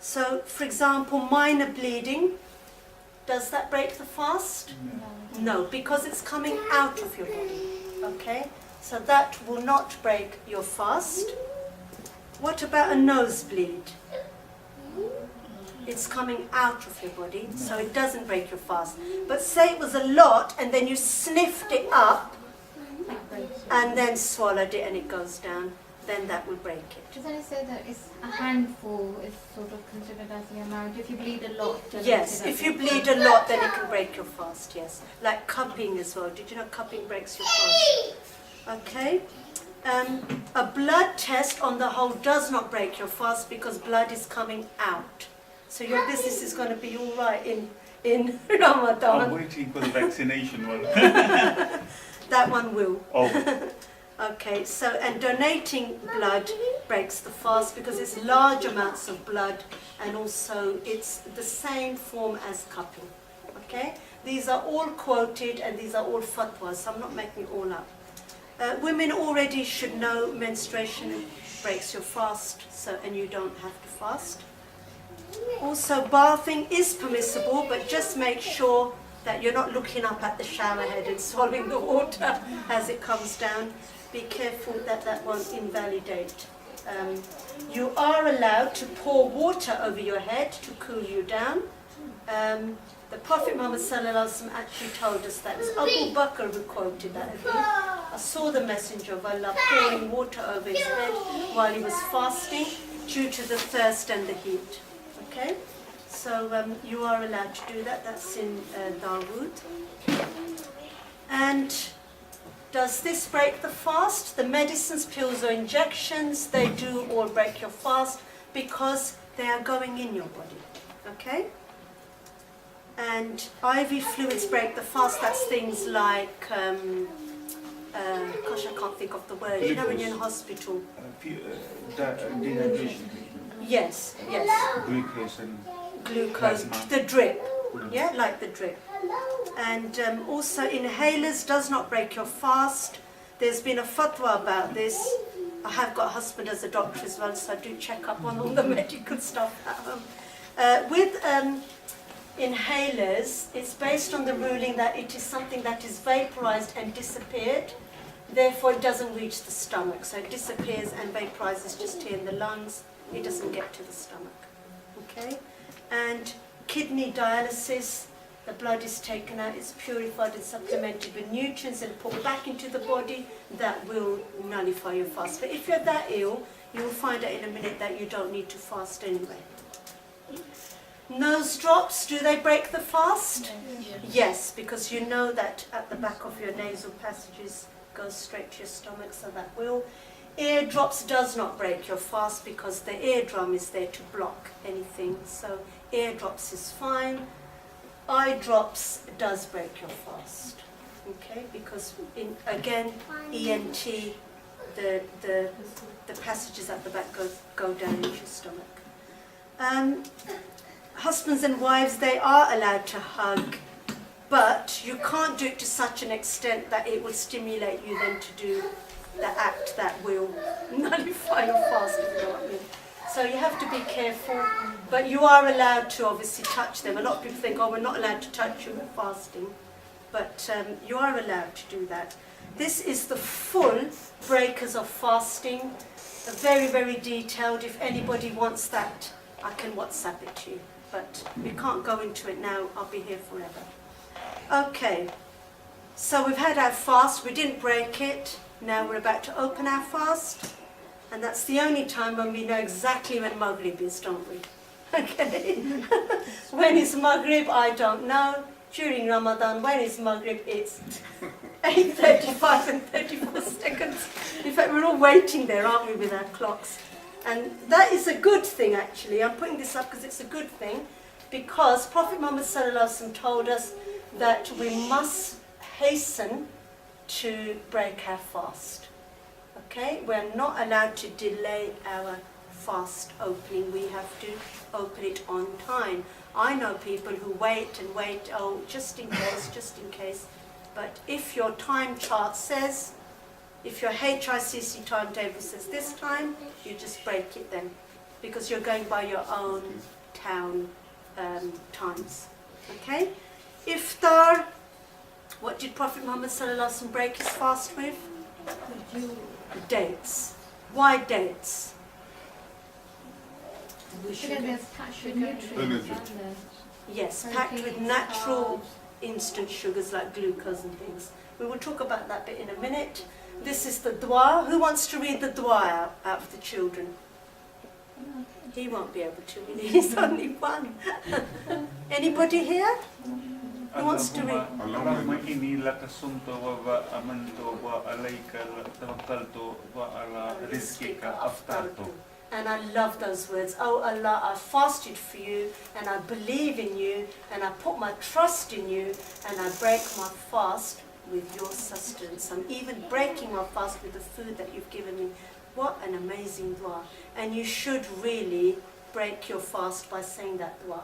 So, for example, minor bleeding, does that break the fast? No, because it's coming out of your body. Okay? So that will not break your fast. What about a nosebleed? It's coming out of your body, so it doesn't break your fast. But say it was a lot and then you sniffed it up and then swallowed it and it goes down, then that will break it. Doesn't it say that it's a handful is sort of considered as the amount? If you bleed a lot, then Yes, if you bleed a lot, then it can break your fast, yes. Like cupping as well. Did you know cupping breaks your fast? Okay. A blood test on the whole does not break your fast because blood is coming out. So your business is going to be all right in Ramadan. I'm waiting for the vaccination one. That one will. Oh. Okay, so, and donating blood breaks the fast because it's large amounts of blood and also it's the same form as cupping. Okay? These are all quoted and these are all fatwas, so I'm not making it all up. Women already should know menstruation breaks your fast, so, and you don't have to fast. Also, bathing is permissible, but just make sure that you're not looking up at the shower head and swallowing the water as it comes down. Be careful that that won't invalidate. You are allowed to pour water over your head to cool you down. The Prophet Muhammad actually told us that. It was Abu Bakr who quoted that. I saw the Messenger of Allah pouring water over his head while he was fasting due to the thirst and the heat. Okay? So you are allowed to do that. That's in Dawood. And does this break the fast? The medicines, pills or injections, they do all break your fast because they are going in your body. Okay? And IV fluids break the fast. That's things like, gosh, I can't think of the word. You know when you're in hospital. Dehydration. Yes, yes. Glucose and Glucose, plasma. the drip. Yeah, like the drip. And also inhalers does not break your fast. There's been a fatwa about this. I have got a husband as a doctor as well, so I do check up on all the medical stuff at home. With inhalers, it's based on the ruling that it is something that is vaporized and disappeared. Therefore, it doesn't reach the stomach. So it disappears and vaporizes just here in the lungs. It doesn't get to the stomach. Okay? And kidney dialysis, the blood is taken out, it's purified and supplemented with nutrients and put back into the body. That will nullify your fast. But if you're that ill, you will find out in a minute that you don't need to fast anyway. Nose drops, do they break the fast? Yes, because you know that at the back of your nasal passages goes straight to your stomach, so that will. Eardrops does not break your fast because the eardrum is there to block anything. So eardrops is fine. Eye drops does break your fast. Okay, because again, ENT, the passages at the back go down into your stomach. Husbands and wives, they are allowed to hug, but you can't do it to such an extent that it will stimulate you then to do the act that will nullify your fast, if you know what I mean. So you have to be careful, but you are allowed to obviously touch them. A lot of people think, oh, we're not allowed to touch you with fasting, but you are allowed to do that. This is the full breakers of fasting, very, very detailed. If anybody wants that, I can WhatsApp it to you, but we can't go into it now. I'll be here forever. Okay, so we've had our fast. We didn't break it. Now we're about to open our fast. And that's the only time when we know exactly when Maghrib is, don't we? Okay. When is Maghrib, I don't know. During Ramadan, when is Maghrib? It's 8:35 and 34 seconds. In fact, we're all waiting there, aren't we, with our clocks? And that is a good thing, actually. I'm putting this up because it's a good thing, because Prophet Muhammad ﷺ told us that we must hasten to break our fast. Okay? We're not allowed to delay our fast opening. We have to open it on time. I know people who wait and wait, oh, just in case. But if your time chart says, if your HICC timetable says this time, you just break it then, because you're going by your own town times. Okay? Iftar, what did Prophet Muhammad ﷺ break his fast with? Dates. Why dates? Because there's packed with nutrients, aren't there? Yes, packed with natural instant sugars like glucose and things. We will talk about that bit in a minute. This is the dua. Who wants to read the dua out of the children? He won't be able to read it. He's only one. Anybody here? Who wants to read? اللهم إني لك صمت وآمنت وعليك توكلت وعلى رزقك أفطرت. And I love those words. Oh Allah, I fasted for you, and I believe in you, and I put my trust in you, and I break my fast with your sustenance. I'm even breaking my fast with the food that you've given me. What an amazing dua. And you should really break your fast by saying that dua.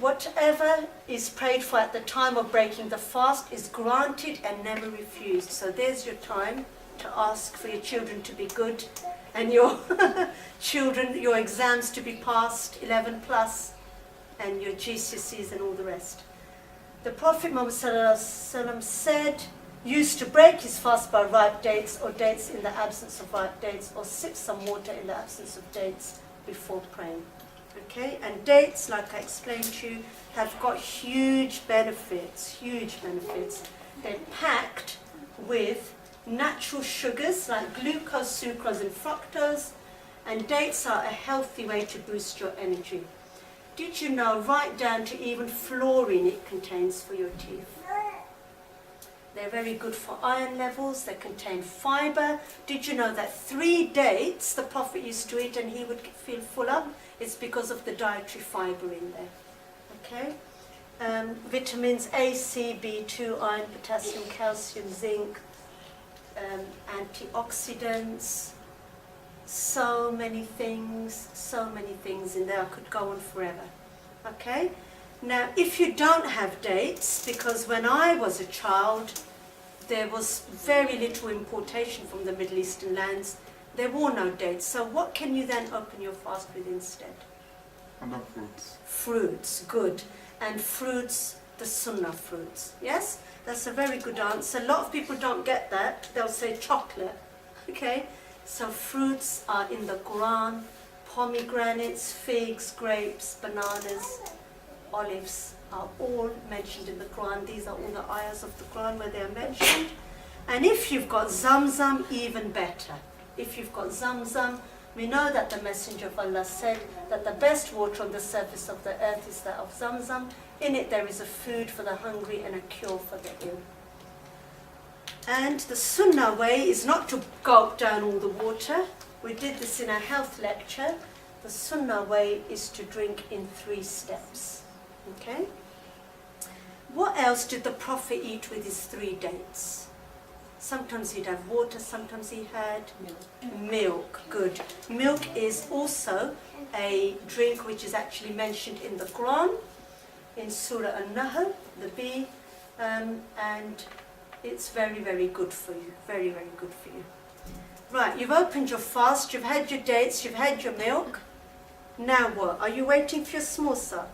Whatever is prayed for at the time of breaking the fast is granted and never refused. So there's your time to ask for your children to be good, and your children, your exams to be passed, 11 plus, and your GCSEs and all the rest. The Prophet Muhammad said, used to break his fast by ripe dates or dates in the absence of ripe dates, or sip some water in the absence of dates before praying. Okay, and dates, like I explained to you, have got huge benefits, They're packed with natural sugars like glucose, sucrose and fructose, and dates are a healthy way to boost your energy. Did you know right down to even fluorine it contains for your teeth? They're very good for iron levels, they contain fibre. Did you know that 3 dates the Prophet used to eat and he would feel fuller? It's because of the dietary fibre in there. Okay? Vitamins A, C, B2, iron, potassium, calcium, zinc, antioxidants, so many things in there. I could go on forever. Okay? Now, if you don't have dates, because when I was a child, there was very little importation from the Middle Eastern lands, there were no dates. So what can you then open your fast with instead? Other fruits. Fruits, good. And fruits, the sunnah fruits. Yes? That's a very good answer. A lot of people don't get that. They'll say chocolate. Okay? So fruits are in the Quran. Pomegranates, figs, grapes, bananas, olives are all mentioned in the Quran. These are all the ayahs of the Quran where they are mentioned. And if you've got Zamzam, even better. If you've got Zamzam, we know that the Messenger of Allah said that the best water on the surface of the earth is that of Zamzam. In it there is a food for the hungry and a cure for the ill. And the Sunnah way is not to gulp down all the water. We did this in a health lecture. The Sunnah way is to drink in 3 steps. Okay? What else did the Prophet eat with his 3 dates? Sometimes he'd have water, sometimes he had milk. Good. Milk is also a drink which is actually mentioned in the Quran, in Surah An-Nahl, the bee, and it's very, very good for you. Very, very good for you. Right, you've opened your fast, you've had your dates, you've had your milk. Now what? Are you waiting for your samosa?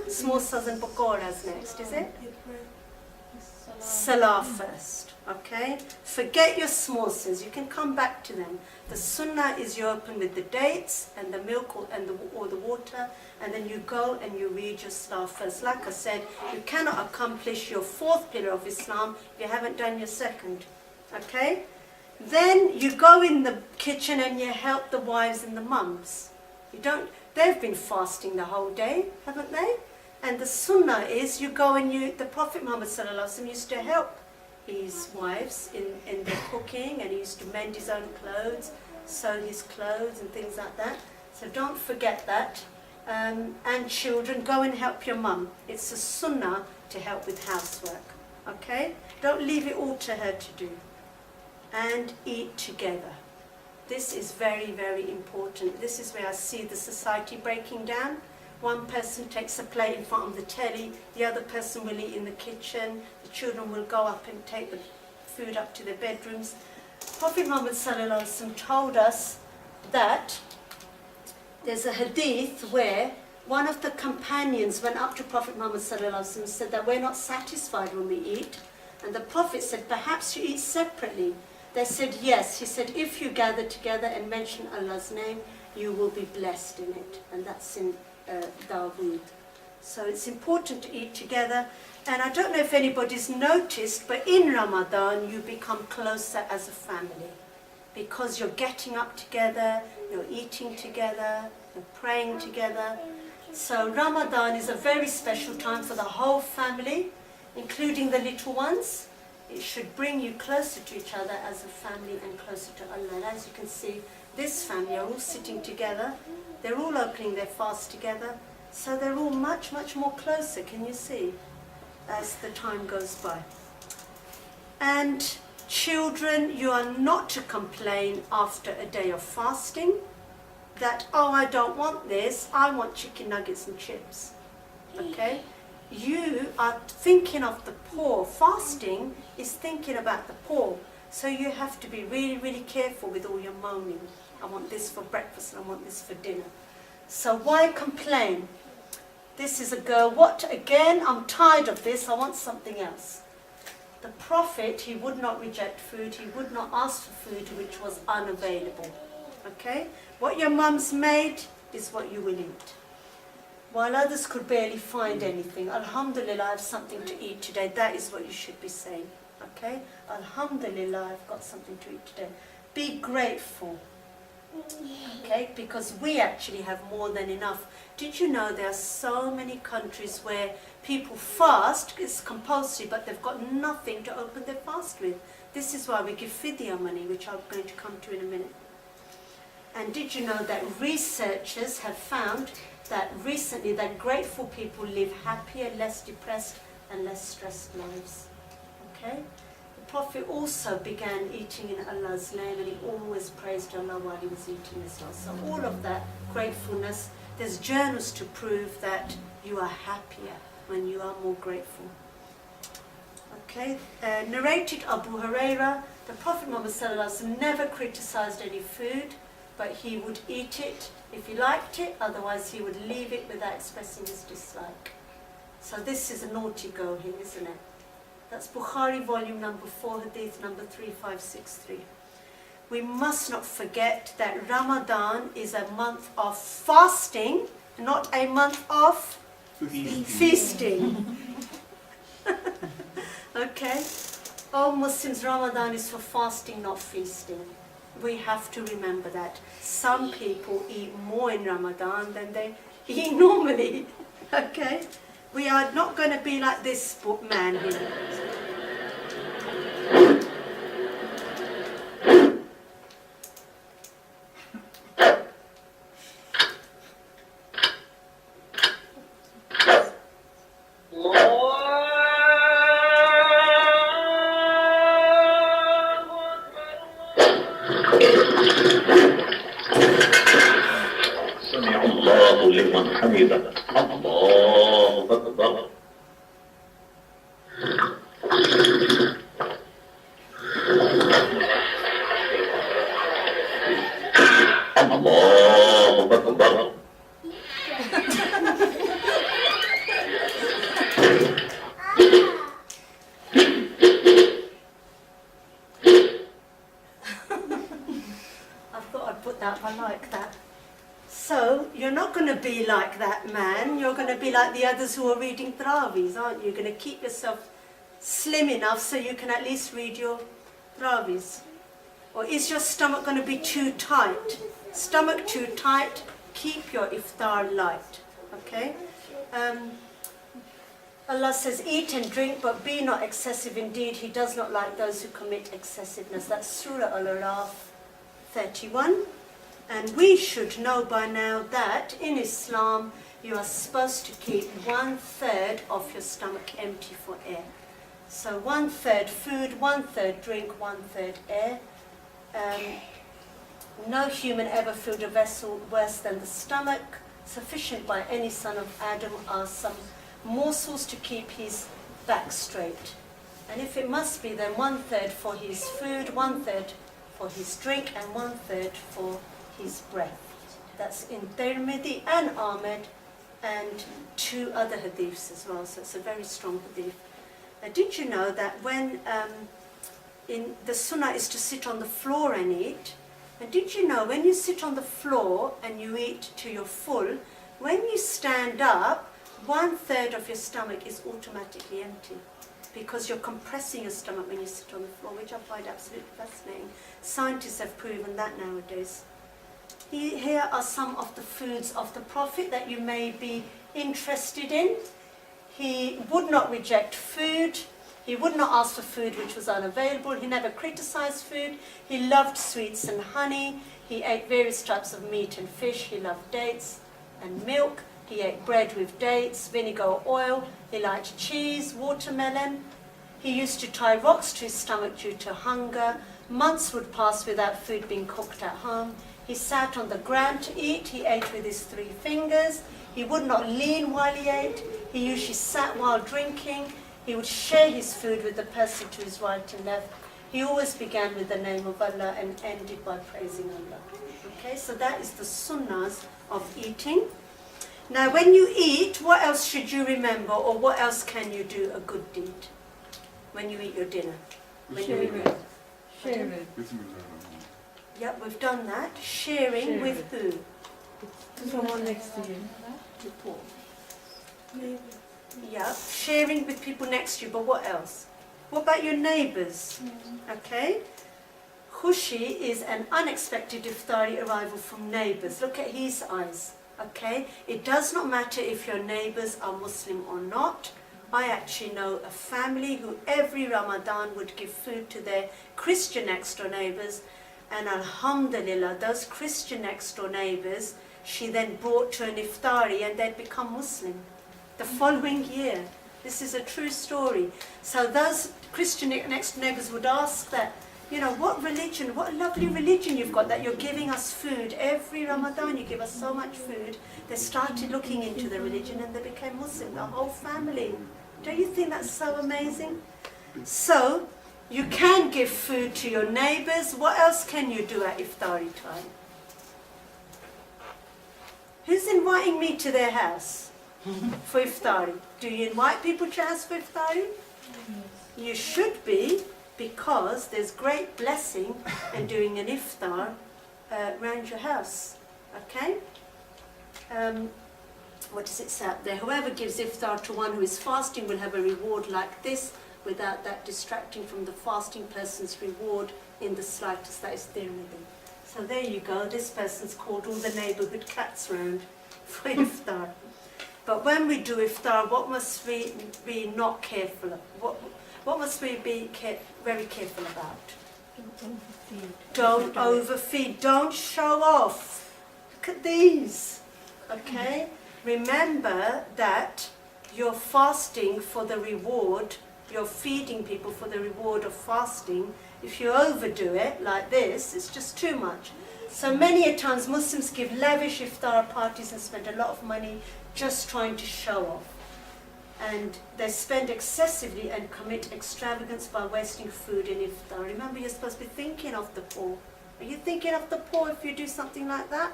Samosas and pakoras next, is it? Salah first, okay? Forget your samosas, you can come back to them. The sunnah is you open with the dates and the milk or the water, and then you go and you read your salah first. Like I said, you cannot accomplish your 4th pillar of Islam if you haven't done your 2nd, okay? Then you go in the kitchen and you help the wives and the mums. They've been fasting the whole day, haven't they? And the sunnah is you go and the Prophet Muhammad ﷺ used to help his wives in their cooking, and he used to mend his own clothes, sew his clothes and things like that. So don't forget that. And children, go and help your mum. It's a sunnah to help with housework, okay? Don't leave it all to her to do. And eat together. This is very, very important. This is where I see the society breaking down. One person takes a plate in front of the telly, the other person will eat in the kitchen, the children will go up and take the food up to their bedrooms. Prophet Muhammad ﷺ told us that there's a hadith where one of the companions went up to Prophet Muhammad ﷺ and said that we're not satisfied when we eat. And the Prophet said, perhaps you eat separately. They said, yes. He said, if you gather together and mention Allah's name, you will be blessed in it. And that's in Dawood. So it's important to eat together. And I don't know if anybody's noticed, but in Ramadan, you become closer as a family. Because you're getting up together, you're eating together, you're praying together. So Ramadan is a very special time for the whole family, including the little ones. It should bring you closer to each other as a family and closer to Allah. And as you can see, this family are all sitting together. They're all opening their fast together. So they're all much, much more closer, can you see, as the time goes by. And children, you are not to complain after a day of fasting that, oh, I don't want this, I want chicken nuggets and chips. Okay? You are thinking of the poor. Fasting is thinking about the poor. So you have to be really, really careful with all your moaning. I want this for breakfast and I want this for dinner. So why complain? This is a girl, what again? I'm tired of this, I want something else. The Prophet, he would not reject food, he would not ask for food which was unavailable. Okay? What your mum's made is what you will eat. While others could barely find anything, Alhamdulillah, I have something to eat today. That is what you should be saying. Okay? Alhamdulillah, I've got something to eat today. Be grateful. Okay, because we actually have more than enough. Did you know there are so many countries where people fast, it's compulsory, but they've got nothing to open their fast with? This is why we give fidya money, which I'm going to come to in a minute. And did you know that researchers have found that recently that grateful people live happier, less depressed, and less stressed lives? Okay? The Prophet also began eating in Allah's name, and he always praised Allah while he was eating as well. So all of that gratefulness, there's journals to prove that you are happier when you are more grateful. Okay, narrated Abu Huraira, the Prophet Muhammad ﷺ never criticized any food, but he would eat it if he liked it, otherwise he would leave it without expressing his dislike. So this is a naughty go here, isn't it? That's Bukhari volume number 4, hadith number 3563. We must not forget that Ramadan is a month of fasting, not a month of feasting. Okay? All Muslims, Ramadan is for fasting, not feasting. We have to remember that. Some people eat more in Ramadan than they eat normally. Okay? We are not going to be like this man here. سمع الله لمن حمده الله أكبر الله أكبر I thought I'd put that, I like that. So, you're not going to be like that man, you're going to be like the others who are reading Taraweehs, aren't you? You're going to keep yourself slim enough so you can at least read your Taraweehs. Or is your stomach going to be too tight? Stomach too tight, keep your iftar light. Okay? Allah says, eat and drink, but be not excessive indeed. He does not like those who commit excessiveness. That's Surah Al-Araf 31. And we should know by now that in Islam, you are supposed to keep 1/3 of your stomach empty for air. So 1/3 food, 1/3 drink, 1/3 air. No human ever filled a vessel worse than the stomach. Sufficient by any son of Adam are some morsels to keep his back straight. And if it must be, then 1/3 for his food, 1/3 for his drink, and 1/3 for his breath. That's in Tirmidhi and Ahmed and 2 other hadiths as well, so it's a very strong hadith. Did you know that when in the sunnah is to sit on the floor and eat? And did you know when you sit on the floor and you eat to your full, when you stand up, 1/3 of your stomach is automatically empty because you're compressing your stomach when you sit on the floor, which I find absolutely fascinating. Scientists have proven that nowadays. Here are some of the foods of the Prophet that you may be interested in. He would not reject food. He would not ask for food which was unavailable. He never criticized food. He loved sweets and honey. He ate various types of meat and fish. He loved dates and milk. He ate bread with dates, vinegar or oil. He liked cheese, watermelon. He used to tie rocks to his stomach due to hunger. Months would pass without food being cooked at home. He sat on the ground to eat. He ate with his 3 fingers. He would not lean while he ate. He usually sat while drinking. He would share his food with the person to his right and left. He always began with the name of Allah and ended by praising Allah. Okay, so that is the sunnahs of eating. Now when you eat, what else should you remember, or what else can you do a good deed when you eat your dinner? When you eat Sharing. Yep, we've done that. Sharing with who? Someone next to you. Yeah, sharing with people next to you, but what else? What about your neighbours? Okay. Khushi is an unexpected iftari arrival from neighbours. Look at his eyes, okay? It does not matter if your neighbours are Muslim or not. I actually know a family who every Ramadan would give food to their Christian next door neighbours, and alhamdulillah, those Christian next door neighbours, she then brought to an iftari and they'd become Muslim the following year. This is a true story. So those Christian next door neighbours would ask that, you know, what religion, what a lovely religion you've got that you're giving us food. Every Ramadan you give us so much food. They started looking into the religion and they became Muslim, the whole family. Don't you think that's so amazing? So, you can give food to your neighbours. What else can you do at iftari time? Who's inviting me to their house for iftari? Do you invite people to your house for iftari? You should be, because there's great blessing in doing an iftar around your house. Okay? What does it say up there? Whoever gives iftar to one who is fasting will have a reward like this, without that distracting from the fasting person's reward in the slightest. That is Tirmidhi. So there you go. This person's called all the neighbourhood cats round for iftar. But when we do iftar, what must we be not careful of? What must we be very careful about? Don't overfeed. Don't show off. Look at these. Okay? Remember that you're fasting for the reward. You're feeding people for the reward of fasting. If you overdo it like this, it's just too much. So many a times Muslims give lavish iftar parties and spend a lot of money just trying to show off. And they spend excessively and commit extravagance by wasting food in iftar. Remember, you're supposed to be thinking of the poor. Are you thinking of the poor if you do something like that?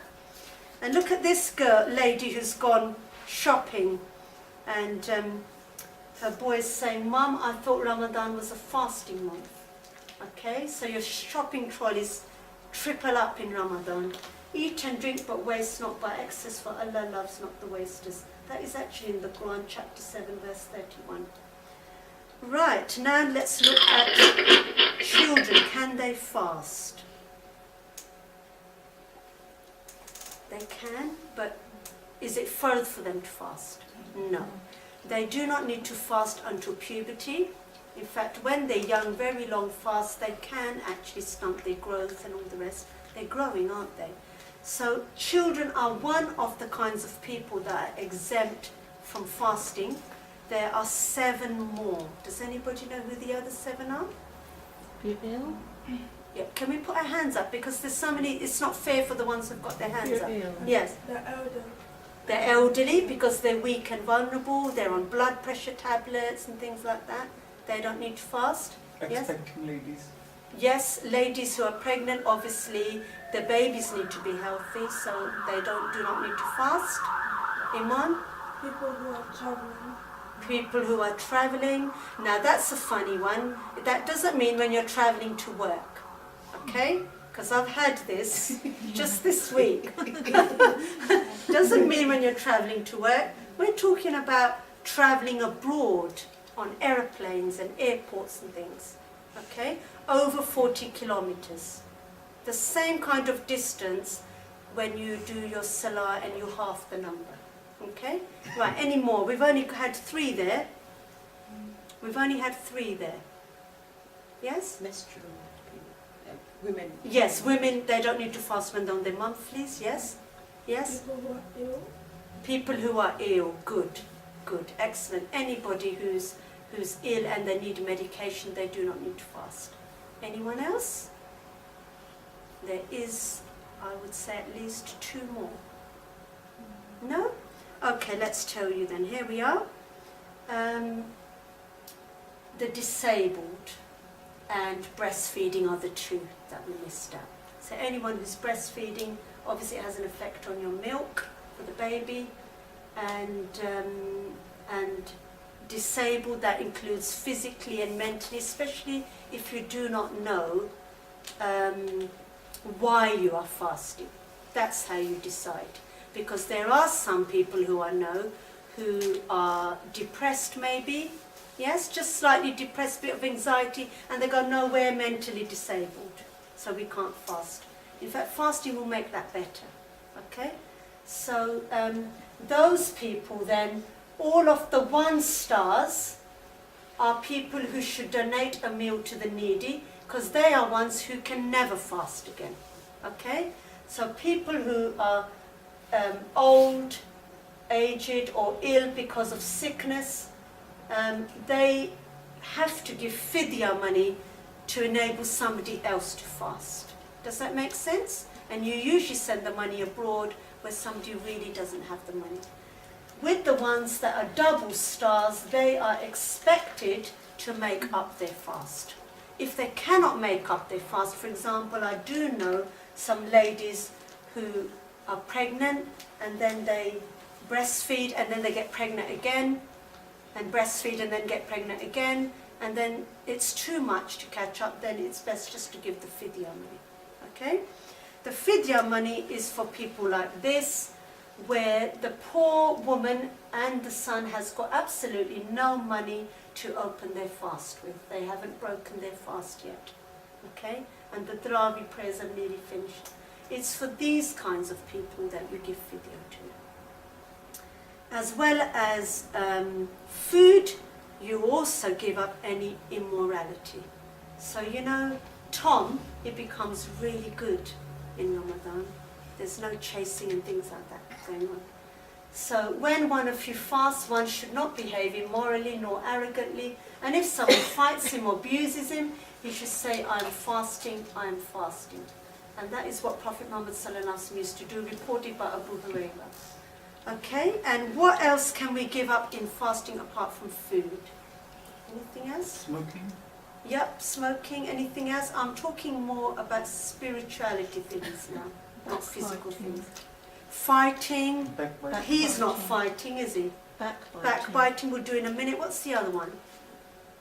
And look at this lady who's gone shopping, and her boy is saying, Mum, I thought Ramadan was a fasting month. Okay, so your shopping trolleys triple up in Ramadan. Eat and drink, but waste not by excess, for Allah loves not the wasters. That is actually in the Quran, chapter 7, verse 31. Right, now let's look at children. Can they fast? They can, but is it fard for them to fast? No. They do not need to fast until puberty. In fact, when they're young, very long fasts, they can actually stunt their growth and all the rest. They're growing, aren't they? So children are one of the kinds of people that are exempt from fasting. There are 7 more. Does anybody know who the other 7 are? Ill. Yeah. Can we put our hands up? Because there's so many, it's not fair for the ones who've got their hands up. Ill. Yes. They're elderly because they're weak and vulnerable. They're on blood pressure tablets and things like that. They don't need to fast. Yes? Expecting ladies. Yes, ladies who are pregnant, obviously, the babies need to be healthy, so they do not need to fast. Iman? People who are traveling. People who are traveling. Now that's a funny one. That doesn't mean when you're traveling to work, okay? Because I've had this just this week. Doesn't mean when you're traveling to work. We're talking about traveling abroad on aeroplanes and airports and things, okay? Over 40 kilometers. The same kind of distance when you do your salah and you half the number, okay? Right, any more? We've only had 3 there. We've only had 3 there. Yes? Menstrual women. Yes, women, they don't need to fast when they're on their monthlies, yes? Yes? People who are ill. People who are ill, good, good, excellent. Anybody who's ill and they need medication, they do not need to fast. Anyone else? There is, I would say, at least 2 more. No? Okay, let's tell you then. Here we are. The disabled and breastfeeding are the 2 that we missed out. So anyone who's breastfeeding, obviously it has an effect on your milk for the baby, and disabled, that includes physically and mentally, especially if you do not know why you are fasting. That's how you decide. Because there are some people who I know who are depressed maybe, yes, just slightly depressed, bit of anxiety, and they go nowhere, mentally disabled. so we can't fast. In fact, fasting will make that better. Okay? So those people then, all of the 1 stars are people who should donate a meal to the needy, because they are ones who can never fast again. Okay? So people who are old, aged or ill because of sickness, they have to give fidya money to enable somebody else to fast. Does that make sense? And you usually send the money abroad where somebody really doesn't have the money. With the ones that are double stars, they are expected to make up their fast. If they cannot make up their fast, for example, I do know some ladies who are pregnant and then they breastfeed and then they get pregnant again, and breastfeed and then get pregnant again, and then it's too much to catch up, then it's best just to give the fidya money. Okay? The fidya money is for people like this, where the poor woman and the son has got absolutely no money to open their fast with. They haven't broken their fast yet. Okay? And the Tarawih prayers are nearly finished. It's for these kinds of people that we give fidya to. As well as food, you also give up any immorality. So you know, Tom, it becomes really good in Ramadan. There's no chasing and things like that going on. So when one of you fasts, one should not behave immorally nor arrogantly. And if someone fights him or abuses him, he should say, I am fasting, I am fasting. And that is what Prophet Muhammad ﷺ used to do, reported by Abu Hurairah. Okay, and what else can we give up in fasting apart from food? Anything else? Smoking? Yep, smoking. Anything else? I'm talking more about spirituality things now, not physical things. Fighting. Backbiting? He's not fighting, is he? Backbiting we'll do in a minute. What's the other one?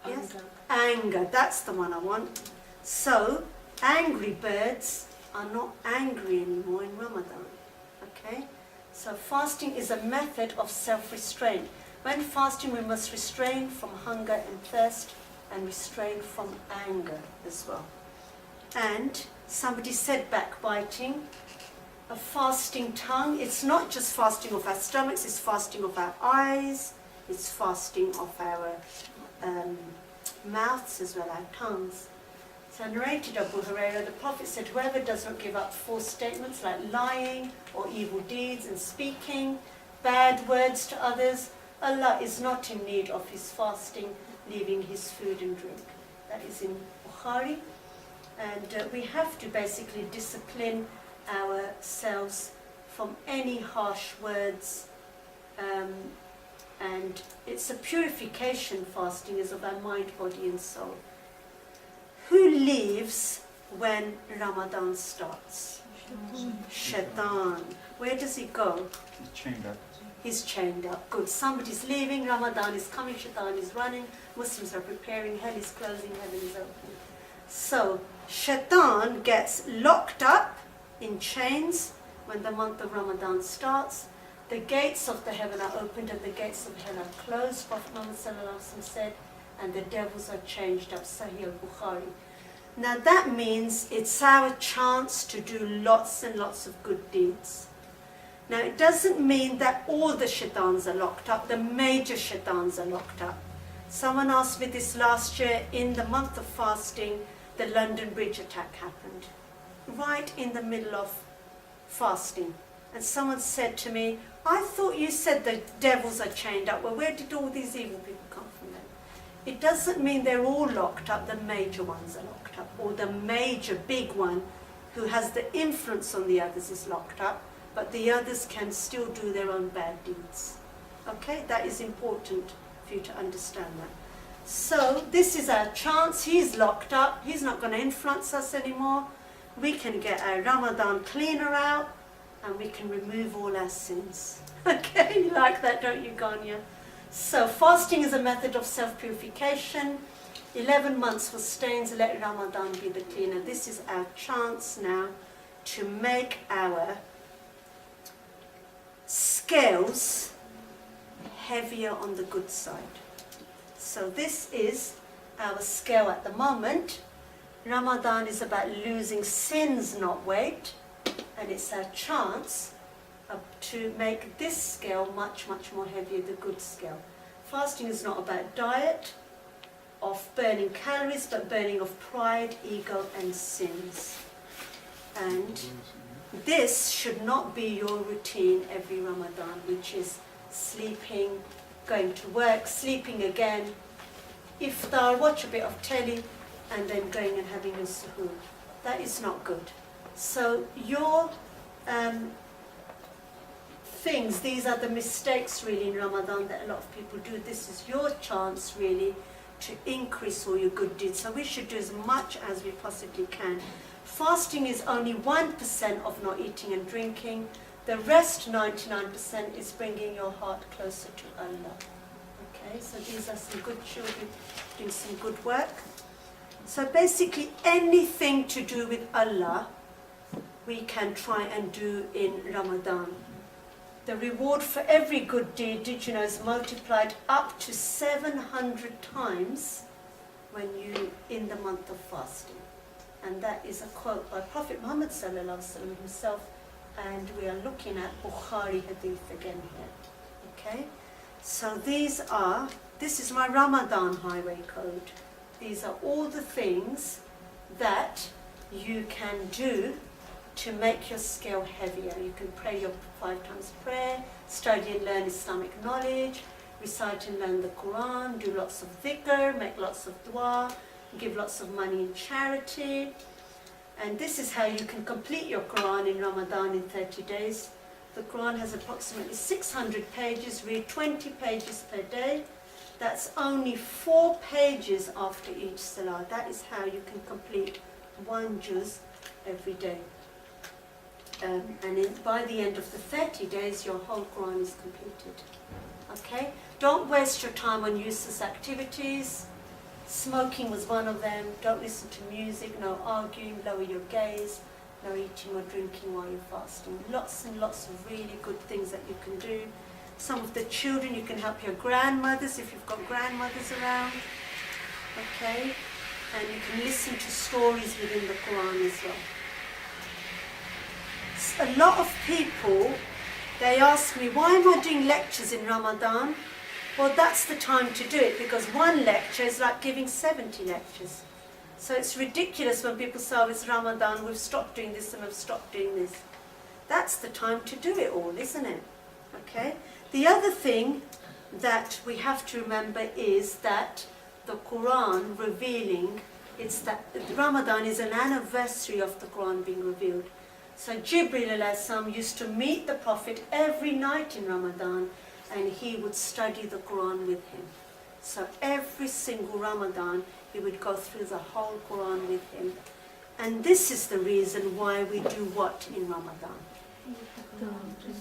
Yes? Anger. That's the one I want. So, angry birds are not angry anymore in Ramadan. Okay? So fasting is a method of self-restraint. When fasting, we must restrain from hunger and thirst and restrain from anger as well. And somebody said backbiting, a fasting tongue, it's not just fasting of our stomachs, it's fasting of our eyes, it's fasting of our mouths as well, our tongues. So narrated Abu Hurairah, the Prophet said, whoever does not give up false statements like lying or evil deeds and speaking bad words to others, Allah is not in need of his fasting, leaving his food and drink. That is in Bukhari. And we have to basically discipline ourselves from any harsh words. And it's a purification, fasting is of our mind, body and soul. Who leaves when Ramadan starts? Shaitan. Where does he go? He's chained up. He's chained up. Good. Somebody's leaving. Ramadan is coming. Shaitan is running. Muslims are preparing. Hell is closing. Heaven is open. So, Shaitan gets locked up in chains when the month of Ramadan starts. The gates of the heaven are opened and the gates of hell are closed. Prophet Muhammad said, and the devils are changed up. Sahih al-Bukhari. Now that means it's our chance to do lots and lots of good deeds. Now it doesn't mean that all the shaitans are locked up. The major shaitans are locked up. Someone asked me this last year, in the month of fasting, the London Bridge attack happened. Right in the middle of fasting. And someone said to me, I thought you said the devils are chained up. Well, where did all these evil people come from then? It doesn't mean they're all locked up, the major ones are locked up, or the major big one who has the influence on the others is locked up, but the others can still do their own bad deeds. Okay, that is important for you to understand that. So this is our chance. He's locked up, he's not going to influence us anymore. We can get our Ramadan cleaner out and we can remove all our sins. Okay, you like that, don't you, Ganya? So fasting is a method of self-purification. 11 months for stains, let Ramadan be the cleaner. This is our chance now to make our scales heavier on the good side. So this is our scale at the moment. Ramadan is about losing sins, not weight, and it's our chance to make this scale much, much more heavier, the good scale. Fasting is not about diet, of burning calories, but burning of pride, ego, and sins. And this should not be your routine every Ramadan, which is sleeping, going to work, sleeping again, iftar, watch a bit of telly, and then going and having a suhoor. That is not good. So your things, these are the mistakes really in Ramadan that a lot of people do. This is your chance really to increase all your good deeds. So we should do as much as we possibly can. Fasting is only 1% of not eating and drinking. The rest, 99%, is bringing your heart closer to Allah. Okay, so these are some good children doing some good work. So basically anything to do with Allah, we can try and do in Ramadan. The reward for every good deed, did you know, is multiplied up to 700 times when you in the month of fasting. And that is a quote by Prophet Muhammad sallallahu alaihi wasallam himself, and we are looking at Bukhari hadith again here. Okay? So this is my Ramadan highway code. These are all the things that you can do to make your scale heavier. You can pray your 5 times prayer, study and learn Islamic knowledge, recite and learn the Quran, do lots of dhikr, make lots of dua, give lots of money in charity. And this is how you can complete your Quran in Ramadan in 30 days. The Quran has approximately 600 pages, read 20 pages per day. That's only 4 pages after each salah. That is how you can complete 1 juz every day. By the end of the 30 days, your whole Quran is completed. Okay? Don't waste your time on useless activities. Smoking was one of them. Don't listen to music, no arguing, lower your gaze, no eating or drinking while you're fasting. Lots and lots of really good things that you can do. Some of the children, you can help your grandmothers if you've got grandmothers around. Okay? And you can listen to stories within the Quran as well. A lot of people, they ask me, why am I doing lectures in Ramadan? Well, that's the time to do it, because 1 lecture is like giving 70 lectures. So it's ridiculous when people say, oh, it's Ramadan, we've stopped doing this and we've stopped doing this. That's the time to do it all, isn't it? Okay? The other thing that we have to remember is that the Quran revealing, it's that Ramadan is an anniversary of the Quran being revealed. So Jibreel alayhi salam used to meet the Prophet every night in Ramadan, and he would study the Quran with him. So every single Ramadan, he would go through the whole Quran with him. And this is the reason why we do what in Ramadan?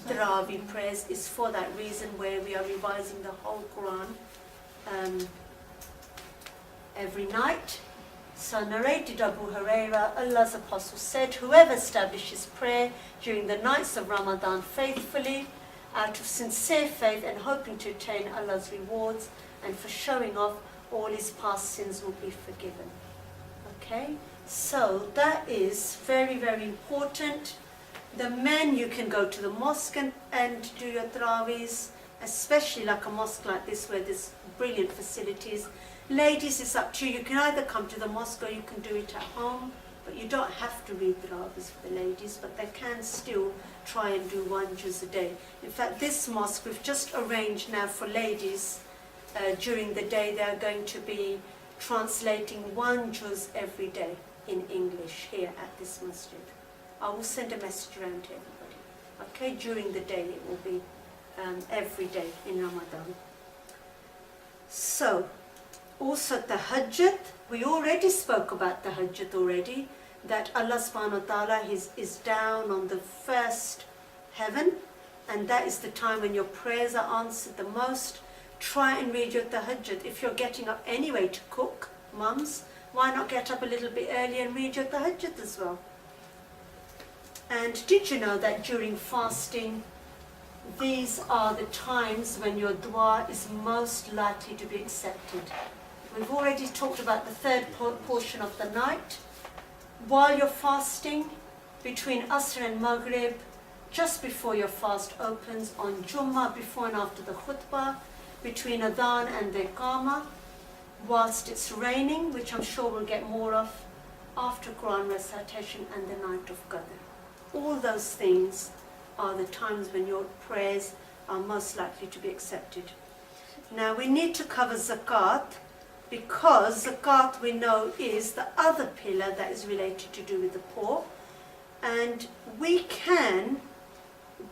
Tarawih prayers is for that reason, where we are revising the whole Quran every night. So narrated Abu Huraira, Allah's Apostle said, whoever establishes prayer during the nights of Ramadan faithfully, out of sincere faith and hoping to attain Allah's rewards, and for showing off, all his past sins will be forgiven. Okay? So that is very, very important. The men, you can go to the mosque and do your tarawihs, especially like a mosque like this where there's brilliant facilities. Ladies, it's up to you. You can either come to the mosque or you can do it at home, but you don't have to read tarawihs for the ladies, but they can still try and do 1 juz a day. In fact, this mosque we've just arranged now for ladies. During the day they are going to be translating 1 juz every day in English here at this masjid. I will send a message around to everybody. Okay, during the day it will be every day in Ramadan. So, also tahajjud, we already spoke about tahajjud already, that Allah subhanahu wa ta'ala is down on the first heaven, and that is the time when your prayers are answered the most. Try and read your tahajjud. If you're getting up anyway to cook, mums, why not get up a little bit early and read your tahajjud as well? And did you know that during fasting, these are the times when your dua is most likely to be accepted? We've already talked about the third portion of the night, while you're fasting, between Asr and Maghrib, just before your fast opens, on Jummah, before and after the khutbah, between Adhan and the Iqamah, whilst it's raining, which I'm sure we'll get more of, after Quran recitation, and the night of Qadr. All those things are the times when your prayers are most likely to be accepted. Now we need to cover zakat, because zakat, we know, is the other pillar that is related to do with the poor. And we can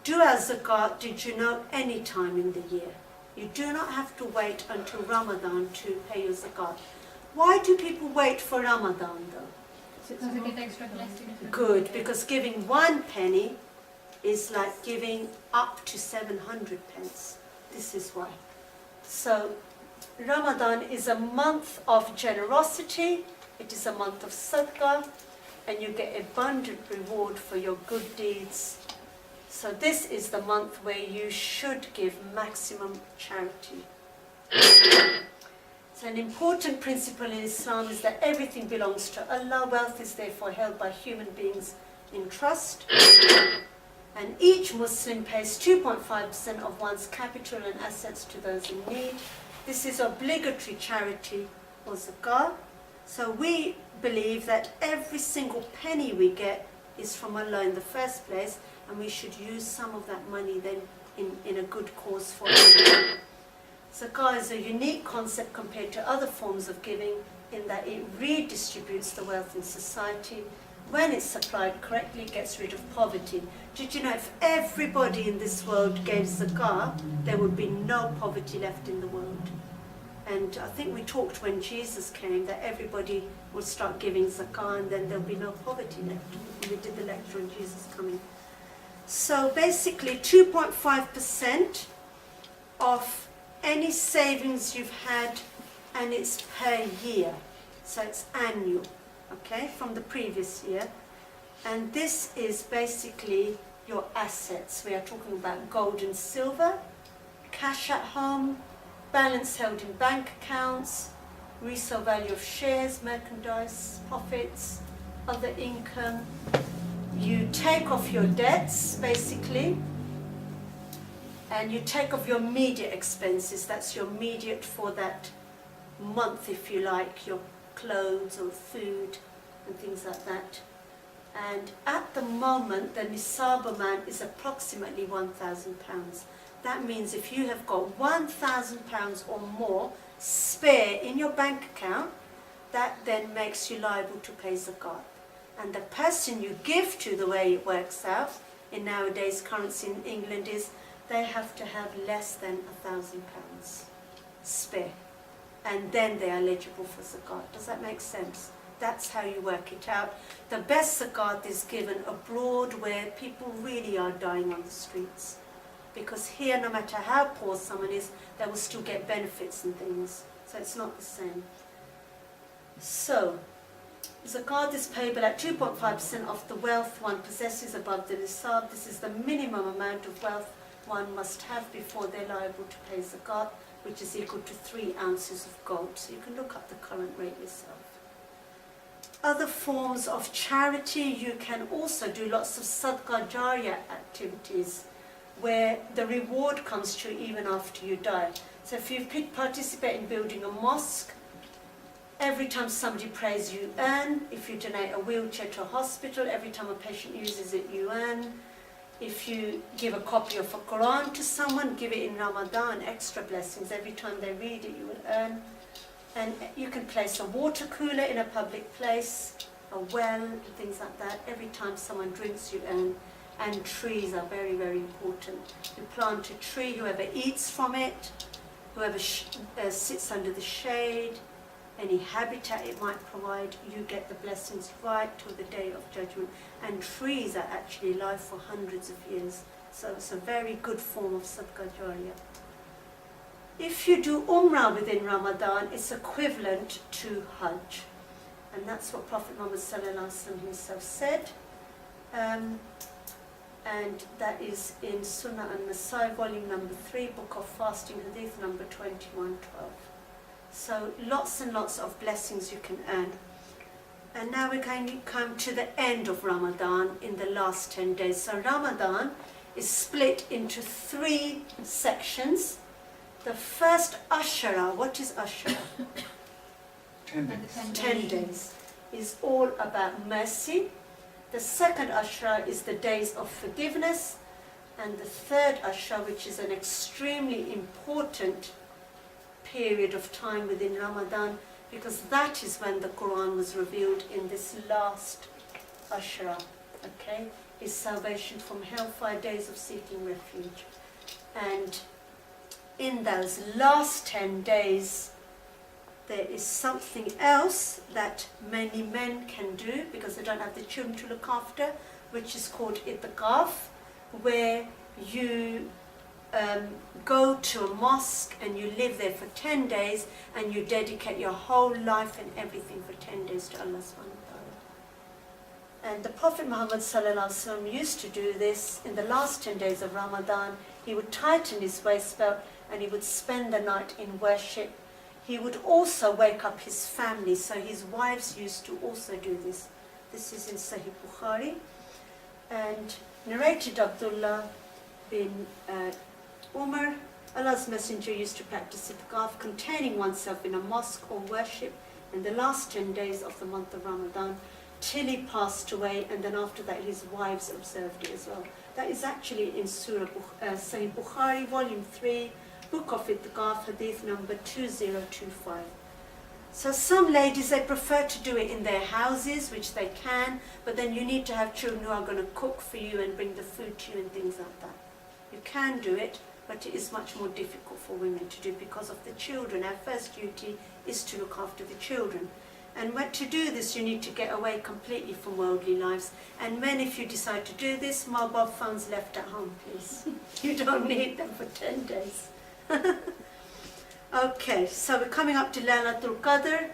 do our zakat, did you know, any time in the year. You do not have to wait until Ramadan to pay your zakat. Why do people wait for Ramadan though? Because they get extra blessings. Good, because giving 1 penny is like giving up to 700 pence. This is why. So Ramadan is a month of generosity, it is a month of sadaqah, and you get abundant reward for your good deeds. So this is the month where you should give maximum charity. So an important principle in Islam is that everything belongs to Allah. Wealth is therefore held by human beings in trust. And each Muslim pays 2.5% of one's capital and assets to those in need. This is obligatory charity or zakah. So we believe that every single penny we get is from Allah in the first place, and we should use some of that money then in a good cause for Allah. Zakah is a unique concept compared to other forms of giving in that it redistributes the wealth in society. When it's supplied correctly, it gets rid of poverty. Did you know if everybody in this world gave zakah, there would be no poverty left in the world? And I think we talked when Jesus came that everybody would start giving zakah and then there'll be no poverty left. We did the lecture on Jesus coming. So basically 2.5% of any savings you've had, and it's per year. So it's annual, okay, from the previous year. And this is basically your assets. We are talking about gold and silver, cash at home, balance held in bank accounts, resale value of shares, merchandise, profits, other income. You take off your debts, basically, and you take off your immediate expenses. That's your immediate for that month, if you like, your clothes or food and things like that. And at the moment, the nisab amount is approximately £1,000. That means if you have got £1,000 or more spare in your bank account, that then makes you liable to pay zakat. And the person you give to, the way it works out in nowadays currency in England, is they have to have less than £1,000 spare. And then they are eligible for zakat. Does that make sense? That's how you work it out. The best zakat is given abroad where people really are dying on the streets. Because here, no matter how poor someone is, they will still get benefits and things. So it's not the same. So, zakat is payable at 2.5% of the wealth one possesses above the nisab. This is the minimum amount of wealth one must have before they're liable to pay zakat, which is equal to 3 ounces of gold. So you can look up the current rate yourself. Other forms of charity, you can also do lots of sadaqah jariyah activities where the reward comes to you even after you die. So if you participate in building a mosque, every time somebody prays you earn. If you donate a wheelchair to a hospital, every time a patient uses it you earn. If you give a copy of a Quran to someone, give it in Ramadan, extra blessings. Every time they read it, you will earn. And you can place a water cooler in a public place, a well, things like that. Every time someone drinks, you earn. And trees are very, very important. You plant a tree, whoever eats from it, whoever sits under the shade, any habitat it might provide, you get the blessings right till the day of judgment. And trees are actually alive for hundreds of years. So it's a very good form of sadaqah jariyah. If you do umrah within Ramadan, it's equivalent to Hajj. And that's what Prophet Muhammad ﷺ himself said. And that is in Sunnah an-Nasai, volume number 3, book of fasting, hadith number 2112. So lots and lots of blessings you can earn. And now we're going to come to the end of Ramadan in the last 10 days. So Ramadan is split into 3 sections. The first Ashara, what is Ashara? 10 days. 10 days is all about mercy. The second Ashra is the days of forgiveness. And the third Ashra, which is an extremely important period of time within Ramadan, because that is when the Quran was revealed in this last Ashra, okay, is salvation from hellfire, days of seeking refuge. And in those last 10 days, there is something else that many men can do because they don't have the children to look after, which is called Etiquettes, where you go to a mosque and you live there for 10 days and you dedicate your whole life and everything for 10 days to Allah subhanahu wa ta'ala. And the Prophet Muhammad sallallahu alaihi wasallam used to do this in the last 10 days of Ramadan. He would tighten his waist belt and he would spend the night in worship. He would also wake up his family, so his wives used to also do this. This is in Sahih Bukhari. And narrated Abdullah bin Umar, Allah's Messenger used to practice itikaf, containing oneself in a mosque or worship in the last 10 days of the month of Ramadan till he passed away, and then after that his wives observed it as well. That is actually in Sahih Bukhari, volume 3, book of itikaf, hadith number 2025. So some ladies, they prefer to do it in their houses, which they can, but then you need to have children who are going to cook for you and bring the food to you and things like that. You can do it, but it is much more difficult for women to do because of the children. Our first duty is to look after the children. And to do this, you need to get away completely from worldly lives. And men, if you decide to do this, mobile phones left at home, please. You don't need them for 10 days. Okay, so we're coming up to Laylatul Qadr.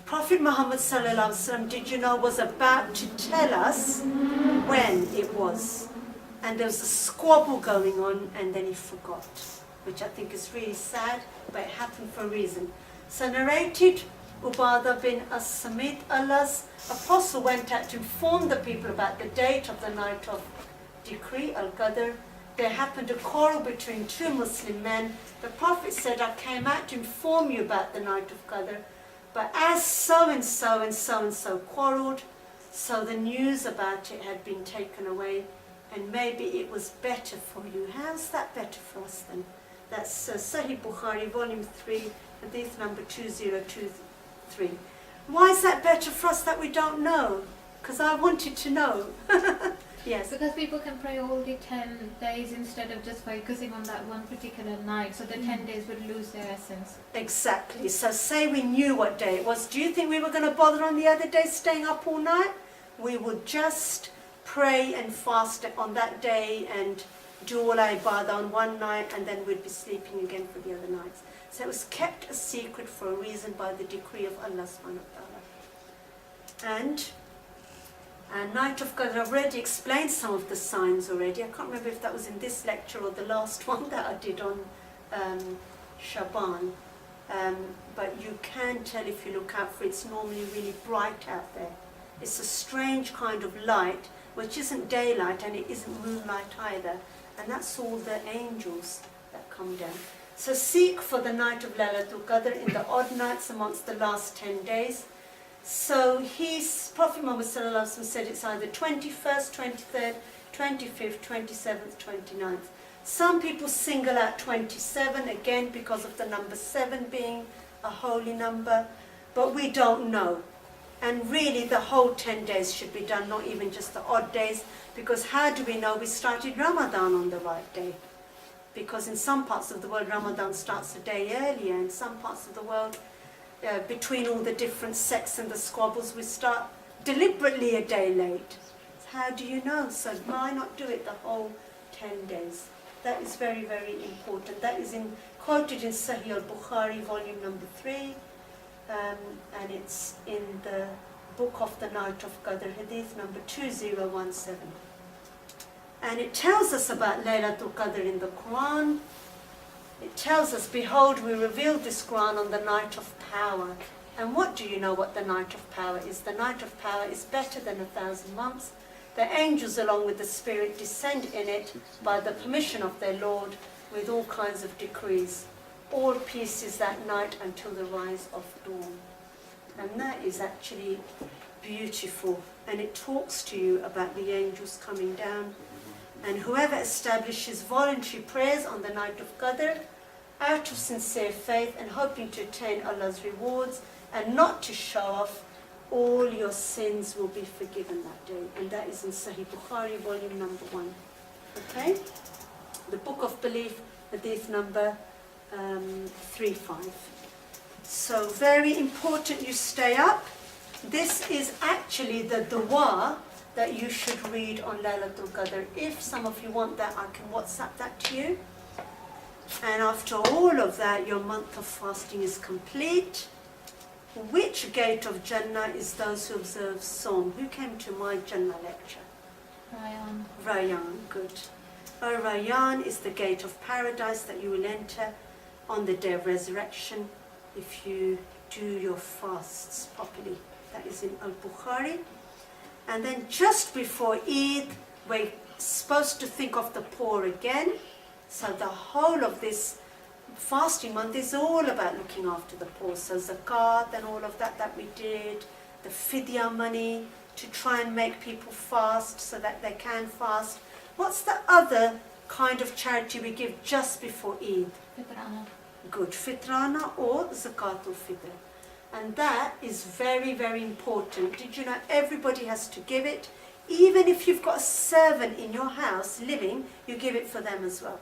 Prophet Muhammad sallallahu alaihi wasallam, did you know, was about to tell us when it was. And there was a squabble going on, and then he forgot, which I think is really sad, but it happened for a reason. So narrated, Ubadah bin As-Samit, Allah's apostle, went out to inform the people about the date of the night of decree, Al-Qadr. There happened a quarrel between 2 Muslim men. The Prophet said, I came out to inform you about the night of Qadr, but as so-and-so and so-and-so quarreled, so the news about it had been taken away, and maybe it was better for you. How's that better for us then? That's Sahih Bukhari, volume 3, hadith number 2023. Why is that better for us that we don't know? Because I wanted to know. Yes. Because people can pray all the 10 days instead of just focusing on that one particular night, so the 10 days would lose their essence. Exactly. So say we knew what day it was. Do you think we were going to bother on the other day staying up all night? We would just pray and fast on that day and do all our ibadah on one night, and then we'd be sleeping again for the other nights. So it was kept a secret for a reason by the decree of Allah subhanahu wa ta'ala. And night of Qadr, I've already explained some of the signs already. I can't remember if that was in this lecture or the last one that I did on Shaban. But you can tell if you look out for it. It's normally really bright out there. It's a strange kind of light, which isn't daylight and it isn't moonlight either. And that's all the angels that come down. So seek for the night of Laylatul Qadr in the odd nights amongst the last 10 days. So Prophet Muhammad sallallahu alaihi wasallam said it's either 21st, 23rd, 25th, 27th, 29th. Some people single out 27 again because of the number 7 being a holy number, but we don't know. And really the whole 10 days should be done, not even just the odd days, because how do we know we started Ramadan on the right day? Because in some parts of the world Ramadan starts a day earlier, in some parts of the world between all the different sects and the squabbles, we start deliberately a day late. How do you know? So why not do it the whole 10 days? That is very, very important. That is quoted in Sahih al-Bukhari, volume number 3, and it's in the book of the night of Qadr, hadith number 2017. And it tells us about Laylatul Qadr in the Quran. It tells us, behold, we revealed this Quran on the night of power. And what do you know what the night of power is? The night of power is better than 1,000 months. The angels along with the Spirit descend in it by the permission of their Lord with all kinds of decrees. All peace is that night until the rise of dawn. And that is actually beautiful. And it talks to you about the angels coming down. And whoever establishes voluntary prayers on the night of Qadr, out of sincere faith and hoping to attain Allah's rewards and not to show off, all your sins will be forgiven that day. And that is in Sahih Bukhari, volume number 1. Okay? The Book of Belief, hadith number 35. So very important you stay up. This is actually the dua that you should read on Laylatul Qadr. If some of you want that, I can WhatsApp that to you. And after all of that, your month of fasting is complete. Which gate of Jannah is those who observe Som? Who came to my Jannah lecture? Rayyan. Rayyan, good. Rayyan is the gate of paradise that you will enter on the day of resurrection if you do your fasts properly. That is in Al-Bukhari. And then just before Eid, we're supposed to think of the poor again. So the whole of this fasting month is all about looking after the poor. So zakat and all of that we did, the fidya money to try and make people fast so that they can fast. What's the other kind of charity we give just before Eid? Fitrana. Good, fitrana or zakatul fitr. And that is very, very important. Did you know everybody has to give it? Even if you've got a servant in your house living, you give it for them as well.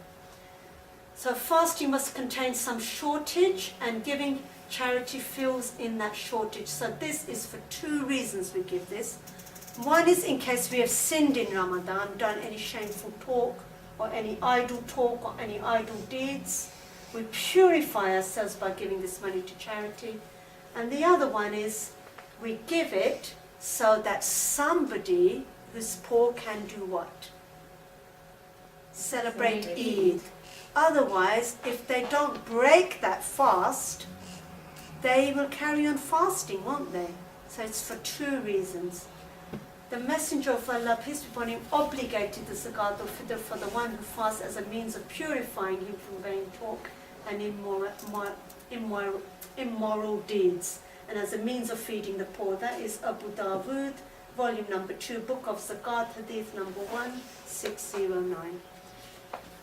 So fasting must contain some shortage, and giving charity fills in that shortage. So this is for 2 reasons we give this. One is in case we have sinned in Ramadan, done any shameful talk or any idle talk or any idle deeds. We purify ourselves by giving this money to charity. And the other one is we give it so that somebody who's poor can do what? Celebrate Eid. Otherwise, if they don't break that fast, they will carry on fasting, won't they? So it's for 2 reasons. The Messenger of Allah, peace be upon him, obligated the zakat al-fitr for the one who fasts as a means of purifying him from vain talk and immoral deeds, and as a means of feeding the poor. That is Abu Dawood, volume number 2, Book of Zakat, hadith number 1609.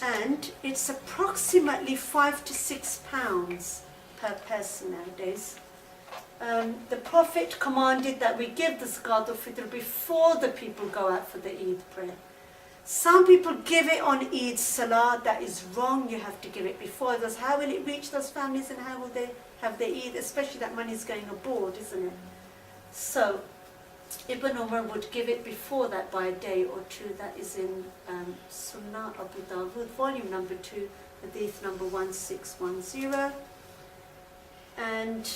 And it's approximately £5 to £6 per person nowadays. The Prophet commanded that we give the zakat al-fitr before the people go out for the Eid prayer. Some people give it on Eid Salah. That is wrong. You have to give it before. Those, how will it reach those families and how will they have their Eid? Especially that money is going abroad, isn't it? So Ibn Umar would give it before that by a day or 2. That is in Sunnah Abu Dawood, volume number 2, hadith number 1610. And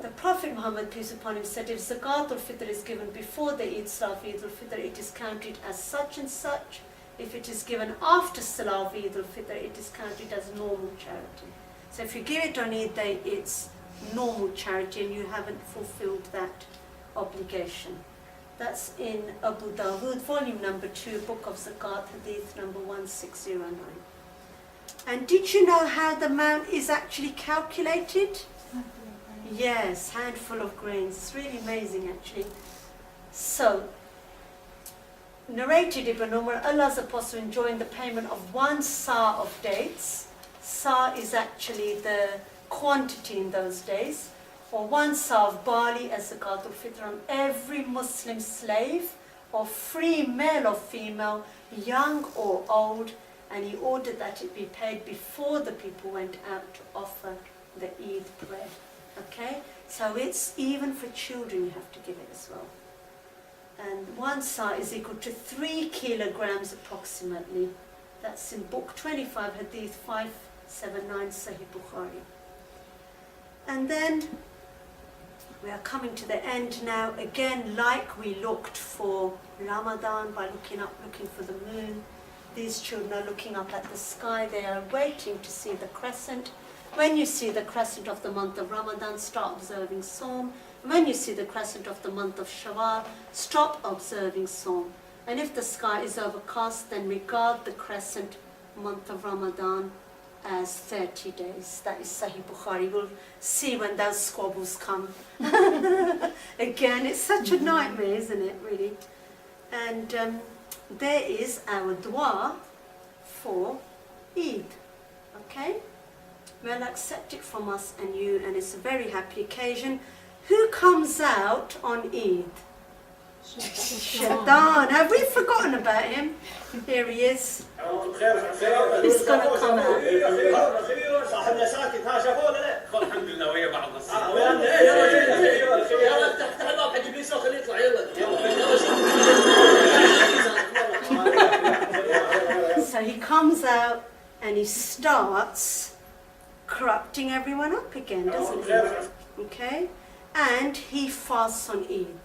the Prophet Muhammad, peace upon him, said if zakat al-fitr is given before the Eid Salah of Eid al-Fitr, it is counted as such and such. If it is given after Salah of Eid al-Fitr, it is counted as normal charity. So if you give it on Eid Day, it's normal charity and you haven't fulfilled that obligation. That's in Abu Dawood, volume number 2, Book of Zakat, hadith number 1609. And did you know how the amount is actually calculated? Yes, handful of grains. It's really amazing actually. So, narrated Ibn Umar, Allah's Apostle enjoined the payment of 1 sa of dates. Sa is actually the quantity in those days. Or 1 sa of barley as zakat al-fitr on every Muslim slave or free male or female, young or old, and he ordered that it be paid before the people went out to offer the Eid prayer. Okay, so it's even for children you have to give it as well. And 1 sa is equal to 3 kilograms approximately. That's in book 25, hadith 579, Sahih Bukhari. And then we are coming to the end now. Again, like we looked for Ramadan by looking for the moon, these children are looking up at the sky. They are waiting to see the crescent. When you see the crescent of the month of Ramadan, start observing Sawm. When you see the crescent of the month of Shawaal, stop observing Sawm. And if the sky is overcast, then regard the crescent month of Ramadan as 30 days. That is Sahih Bukhari. We'll see when those squabbles come. Again, it's such a nightmare, isn't it, really? And there is our dua for Eid. Okay? May Allah accept it from us and you, and it's a very happy occasion. Who comes out on Eid? Shaitan. Have we forgotten about him? Here he is. He's going to come out. So he comes out and he starts corrupting everyone up again, doesn't he? Okay? And he fasts on Eid.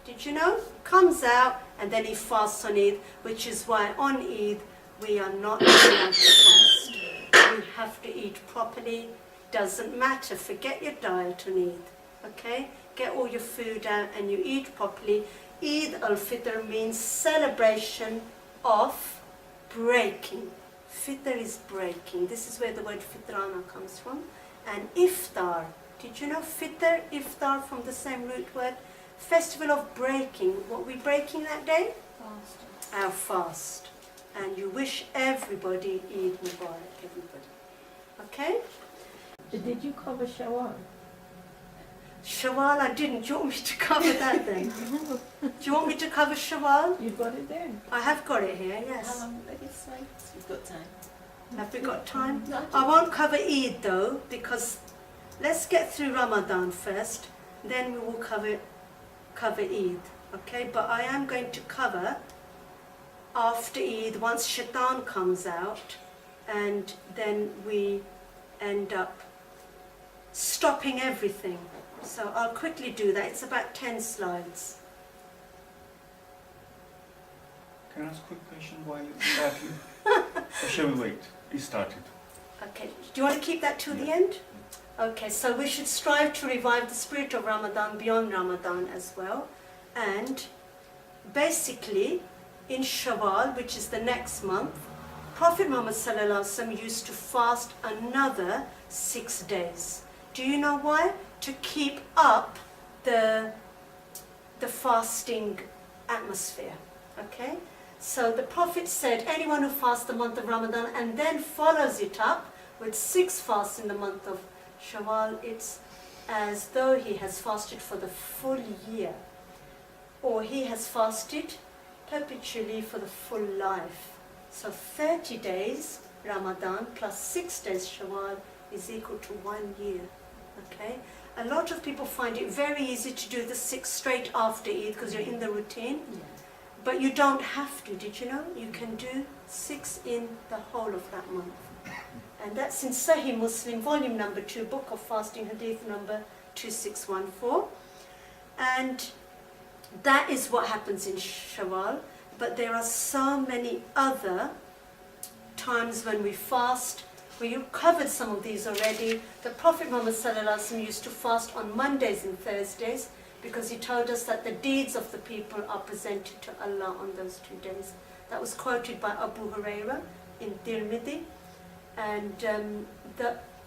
Did you know? Comes out and then he fasts on Eid, which is why on Eid we are not allowed to fast. We have to eat properly. Doesn't matter. Forget your diet on Eid. Okay? Get all your food out and you eat properly. Eid al-Fitr means celebration of breaking. Fitr is breaking. This is where the word fitrana comes from. And iftar. Did you know fitr, iftar from the same root word? Festival of breaking. What are we breaking that day? Fast. Our fast. And you wish everybody Eid Mubarak, everybody. Okay? Did you cover Shawaal? Shawaal I didn't. Do you want me to cover that then? Do you want me to cover Shawaal? You've got it there. I have got it here, yes. How long did it say? We've got time. Have we got time? No. I won't cover Eid though, because let's get through Ramadan first, then we will cover Eid, okay? But I am going to cover after Eid, once Shaitan comes out, and then we end up stopping everything. So I'll quickly do that. It's about 10 slides. Can I ask a quick question while you're starting? Or shall we wait? He started. Okay, do you want to keep that till the end? Okay, so we should strive to revive the spirit of Ramadan beyond Ramadan as well. And basically, in Shawaal, which is the next month, Prophet Muhammad ﷺ used to fast another 6 days. Do you know why? To keep up the fasting atmosphere. Okay? So the Prophet said, anyone who fasts the month of Ramadan and then follows it up with 6 fasts in the month of Shawaal, it's as though he has fasted for the full year, or he has fasted perpetually for the full life. So 30 days Ramadan plus 6 days Shawaal is equal to 1 year. Okay? A lot of people find it very easy to do the 6 straight after Eid because you're in the routine. Yeah. But you don't have to, did you know? You can do 6 in the whole of that month. And that's in Sahih Muslim, volume number 2, book of fasting, hadith number 2614. And that is what happens in Shawaal. But there are so many other times when we fast. We covered some of these already. The Prophet Muhammad ﷺ used to fast on Mondays and Thursdays because he told us that the deeds of the people are presented to Allah on those 2 days. That was quoted by Abu Huraira in Tirmidhi. And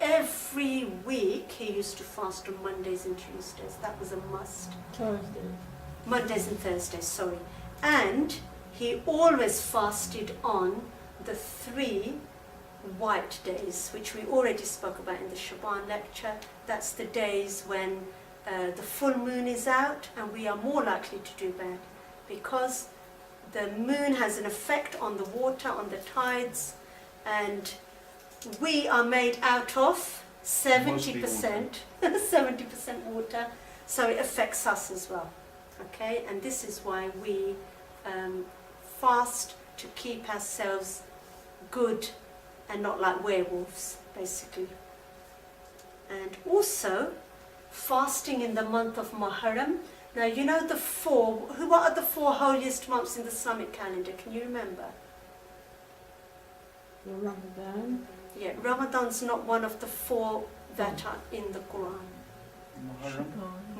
every week he used to fast on Mondays and Tuesdays. That was a must. Thursday. Mondays and Thursdays, sorry. And he always fasted on the 3 white days, which we already spoke about in the Shaban lecture. That's the days when the full moon is out and we are more likely to do bad because the moon has an effect on the water, on the tides, and we are made out of 70%, 70% water, so it affects us as well. Okay, and this is why we fast to keep ourselves good and not like werewolves, basically. And also, fasting in the month of Muharram. Now, you know what are the 4 holiest months in the Islamic calendar? Can you remember? Ramadan, Yeah, Ramadan's not one of the 4 that are in the Quran. Muharram.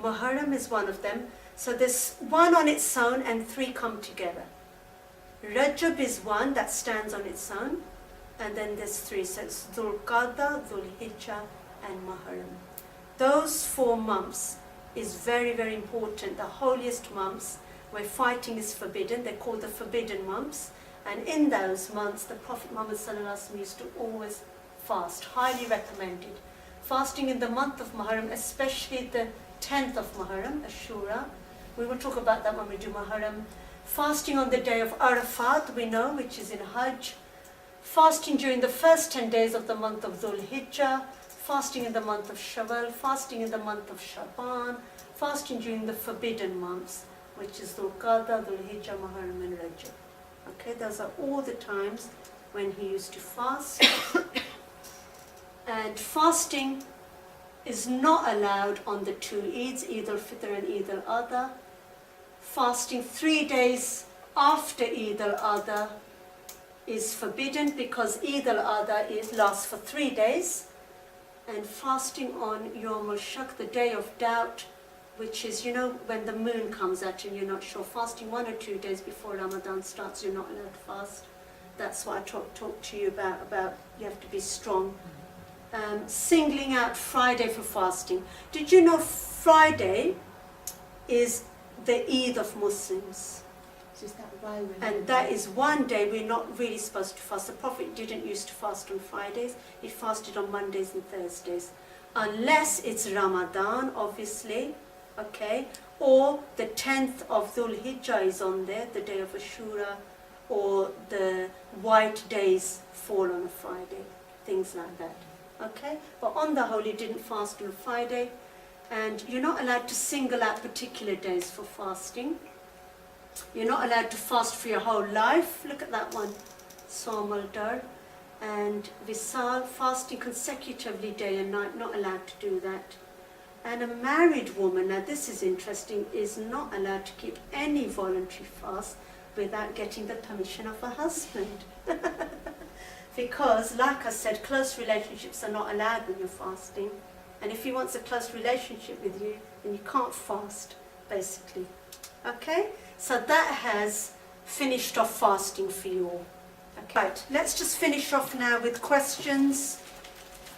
Muharram is one of them. So there's one on its own and 3 come together. Rajab is one that stands on its own, and then there's 3. So it's Dhul Qada, Dhul Hijjah, and Muharram. Those 4 months is very, very important. The holiest months where fighting is forbidden. They're called the forbidden months. And in those months, the Prophet Muhammad ﷺ used to always fast. Highly recommended. Fasting in the month of Muharram, especially the 10th of Muharram, Ashura. We will talk about that when we do Muharram. Fasting on the day of Arafat, we know, which is in Hajj. Fasting during the first 10 days of the month of Dhul Hijjah. Fasting in the month of Shawaal. Fasting in the month of Shaban. Fasting during the forbidden months, which is Dhul Qada, Dhul Hijjah, Muharram, and Rajab. Okay, those are all the times when he used to fast. And fasting is not allowed on the 2 Eids, Eid al-Fitr and Eid al-Adha. Fasting 3 days after Eid al-Adha is forbidden because Eid al-Adha lasts for 3 days. And fasting on Yawm al-Shak, the day of doubt, which is, you know, when the moon comes out and you're not sure, fasting 1 or 2 days before Ramadan starts, you're not allowed to fast. That's what I talked to you about you have to be strong. Singling out Friday for fasting. Did you know Friday is the Eid of Muslims? So is that why we're And that is one day we're not really supposed to fast. The Prophet didn't used to fast on Fridays. He fasted on Mondays and Thursdays. Unless it's Ramadan, obviously, okay? Or the 10th of Dhul Hijjah is on there, the day of Ashura, or the white days fall on a Friday, things like that, okay? But on the whole, he didn't fast on Friday. And you're not allowed to single out particular days for fasting. You're not allowed to fast for your whole life. Look at that one, Sawm al-Dar. And Visal, fasting consecutively day and night, not allowed to do that. And a married woman, now this is interesting, is not allowed to keep any voluntary fast without getting the permission of her husband. Because, like I said, close relationships are not allowed when you're fasting. And if he wants a close relationship with you, then you can't fast, basically. Okay? So that has finished off fasting for you all. Okay. Right, let's just finish off now with questions.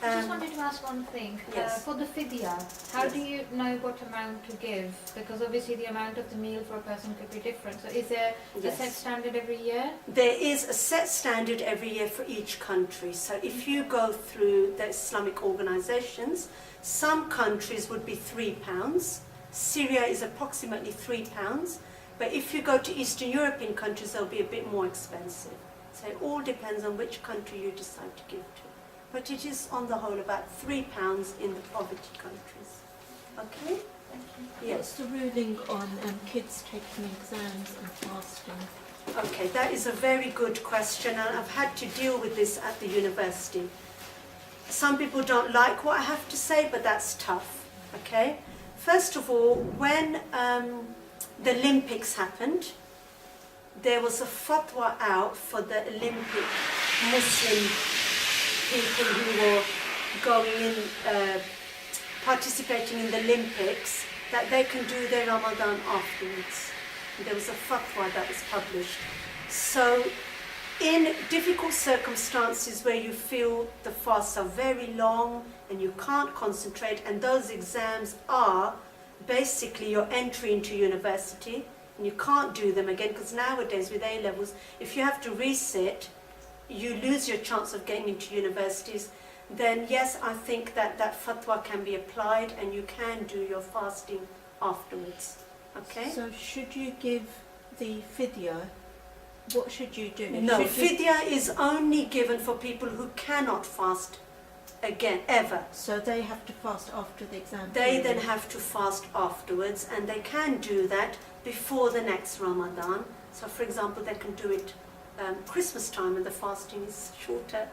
I just wanted to ask one thing. Yes. For the fidya, how Yes. do you know what amount to give? Because obviously the amount of the meal for a person could be different. So is there a set standard every year? There is a set standard every year for each country. So if you go through the Islamic organizations, some countries would be £3. Syria is approximately £3. But if you go to Eastern European countries, they'll be a bit more expensive. So it all depends on which country you decide to give to. But it is, on the whole, about £3 in the poverty countries. Okay? Yes. What's the ruling on kids taking exams and fasting? Okay, that is a very good question, and I've had to deal with this at the university. Some people don't like what I have to say, but that's tough. Okay? First of all, when the Olympics happened, there was a fatwa out for the Olympic Muslim people who were going in, participating in the Olympics, that they can do their Ramadan afterwards. There was a fatwa that was published. So in difficult circumstances where you feel the fasts are very long and you can't concentrate, and those exams are basically your entry into university, and you can't do them again, because nowadays with A-levels, if you have to resit, you lose your chance of getting into universities, then yes, I think that that fatwa can be applied and you can do your fasting afterwards. Okay? So should you give the fidya? What should you do? No, Should you- fidya is only given for people who cannot fast again, ever. So they have to fast after the exam They period. then have to fast afterwards, and they can do that before the next Ramadan. So for example, they can do it Christmas time when the fasting is shorter,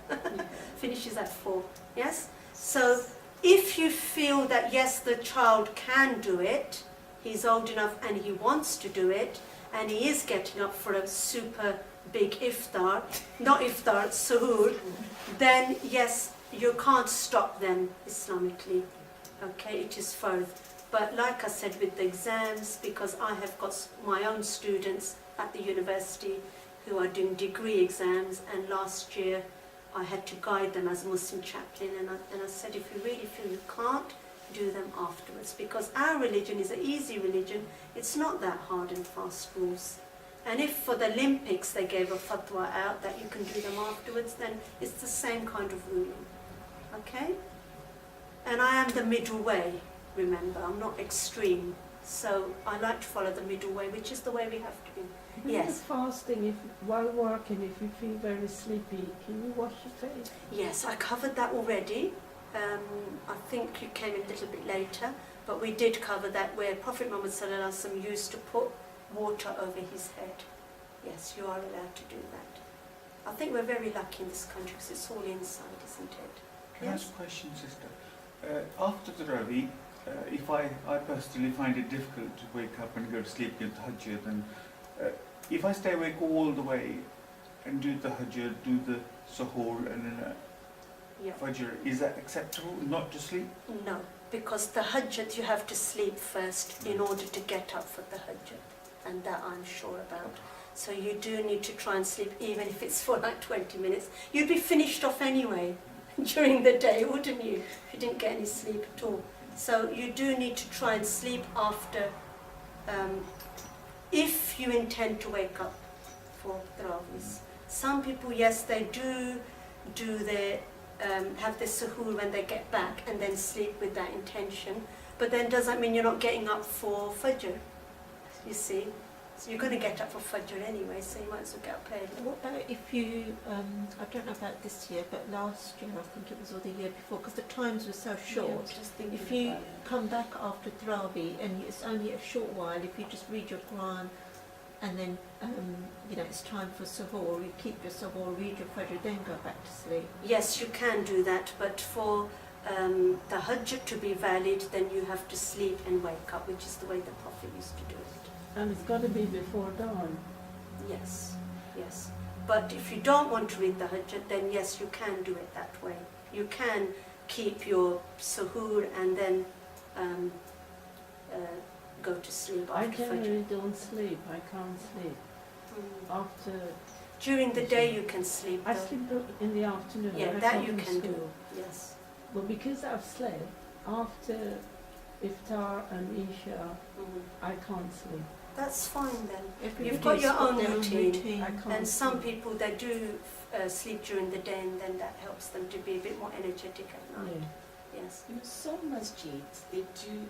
finishes at 4, yes? So if you feel that yes, the child can do it, he's old enough and he wants to do it, and he is getting up for a super big iftar, not iftar, suhoor, then yes, you can't stop them Islamically. Okay, it is fard. But like I said, with the exams, because I have got my own students at the university who are doing degree exams, and last year I had to guide them as a Muslim chaplain, and I said, if you really feel you can't, do them afterwards, because our religion is an easy religion. It's not that hard and fast rules. And if for the Olympics they gave a fatwa out that you can do them afterwards, then it's the same kind of ruling. Okay? And I am the middle way, remember, I'm not extreme. So I like to follow the middle way, which is the way we have to be. Yes. Fasting, if while working, if you feel very sleepy, can you wash your face? Yes, I covered that already. I think you came in a little bit later, but we did cover that, where Prophet Muhammad Sallallahu Alaihi Wasallam used to put water over his head. Yes, you are allowed to do that. I think we're very lucky in this country because it's all inside, isn't it? Can I ask a question, sister? After the Ravi, if I personally find it difficult to wake up and go to sleep in Tahajjud, and if I stay awake all the way and do the Tahajjud, do the Suhoor and then Fajr, is that acceptable, not to sleep? No, because the Tahajjud you have to sleep first in order to get up for the Tahajjud, and that I'm sure about. So you do need to try and sleep, even if it's for like 20 minutes. You'd be finished off anyway during the day, wouldn't you, if you didn't get any sleep at all. So you do need to try and sleep after, if you intend to wake up for Tarawis. Some people, yes, they do their, have their suhoor when they get back and then sleep with that intention, but then doesn't mean you're not getting up for Fajr, you see. So you're going to get up for Fajr anyway, so you might as well get up early. What about if you, I don't know about this year, but last year I think it was, or the year before, because the times were so short. If you come back after Tarawih and it's only a short while, if you just read your Quran and then, you know, it's time for Suhoor, you keep your Suhoor, read your Fajr, then go back to sleep. Yes, you can do that, but for the Tahajjud to be valid, then you have to sleep and wake up, which is the way the Prophet used to do it. And it's got to be before dawn. Yes, yes. But if you don't want to read the Tahajjud, then yes, you can do it that way. You can keep your Suhoor and then go to sleep after I Fajr. generally don't sleep. I can't sleep. After. During the day you can sleep. I sleep in the afternoon. Yeah, I that come you from can do. school. Yes. But because I've slept, after Iftar and Isha, I can't sleep. That's fine then. Everybody's You've got your got own their own routine. routine. I can't And some sleep. people, they do sleep during the day, and then that helps them to be a bit more energetic at night. Yes. You know, some masjids, they do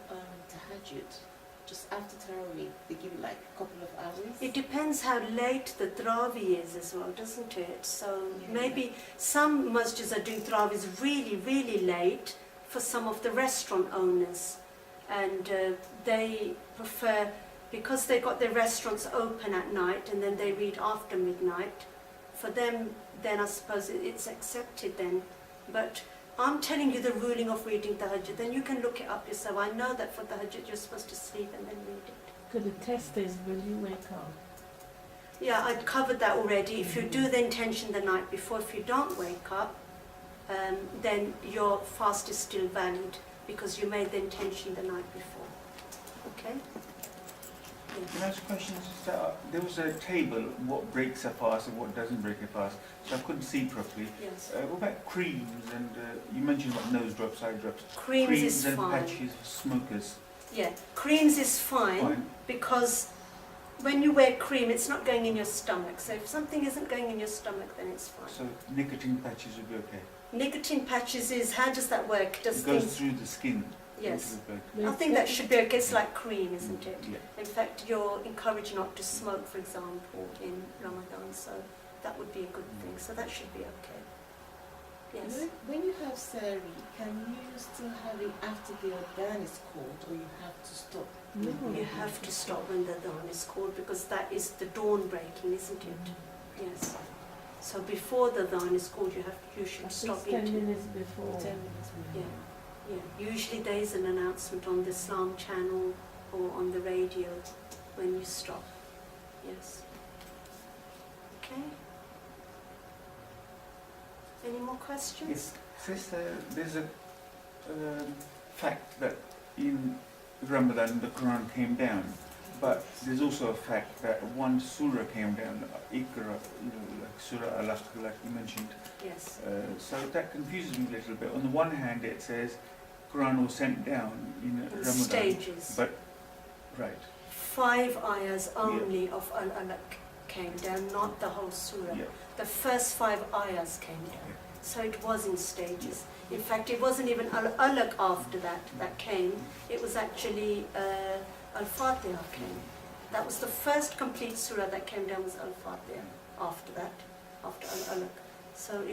tahajjud just after Tarawih. They give you like a couple of hours. It depends how late the Tarawih is as well, doesn't it? So maybe some masjids are doing Tarawihs really, really late for some of the restaurant owners. And they prefer, because they got their restaurants open at night and then they read after midnight, for them then I suppose it's accepted then. But I'm telling you the ruling of reading Tahajjud, then you can look it up yourself. I know that for Tahajjud you're supposed to sleep and then read it. Because the test is, will you wake up? Yeah, I covered that already. If you do the intention the night before, if you don't wake up, then your fast is still valid because you made the intention the night before. Okay? Can I ask a question? There was a table, what breaks a fast and what doesn't break a fast, so I couldn't see properly. Yes. What about creams? And you mentioned about nose drops, eye drops. Creams is and fine. patches for smokers. Yeah, creams is fine because when you wear cream, it's not going in your stomach. So if something isn't going in your stomach, then it's fine. So nicotine patches would be okay? Nicotine patches is, how does that work? It goes through the skin. Yes. into the blood. I think that should be okay. It's like cream, isn't it? Yeah. In fact, you're encouraged not to smoke, for example, in Ramadan, so that would be a good thing. So that should be okay. Yes. When you have sari, can you still have it after the adhan is called, or you have to stop? No, you have to stop when the dawn is called because that is the dawn breaking, isn't it? Yes. So before the dawn is called, you should stop 10 eating. minutes before. 10 minutes before. Yeah. Yeah, usually there is an announcement on the Islam channel or on the radio when you stop. Yes. Okay. Any more questions? Yes. Sister, there's a fact that in Ramadan the Quran came down, but there's also a fact that one surah came down, Iqra, like Surah Al-Alaq, like you mentioned. Yes. So that confuses me a little bit. On the one hand, it says Quran was sent down in Ramadan, stages. but right. 5 ayahs only of Al-Alaq came down, not the whole surah. Yeah. The first 5 ayahs came down. So it was in stages. In fact, it wasn't even Al-Alaq after that came. It was actually Al-Fatiha came. That was the first complete surah that came down, was Al-Fatiha after that, after Al-Alaq. So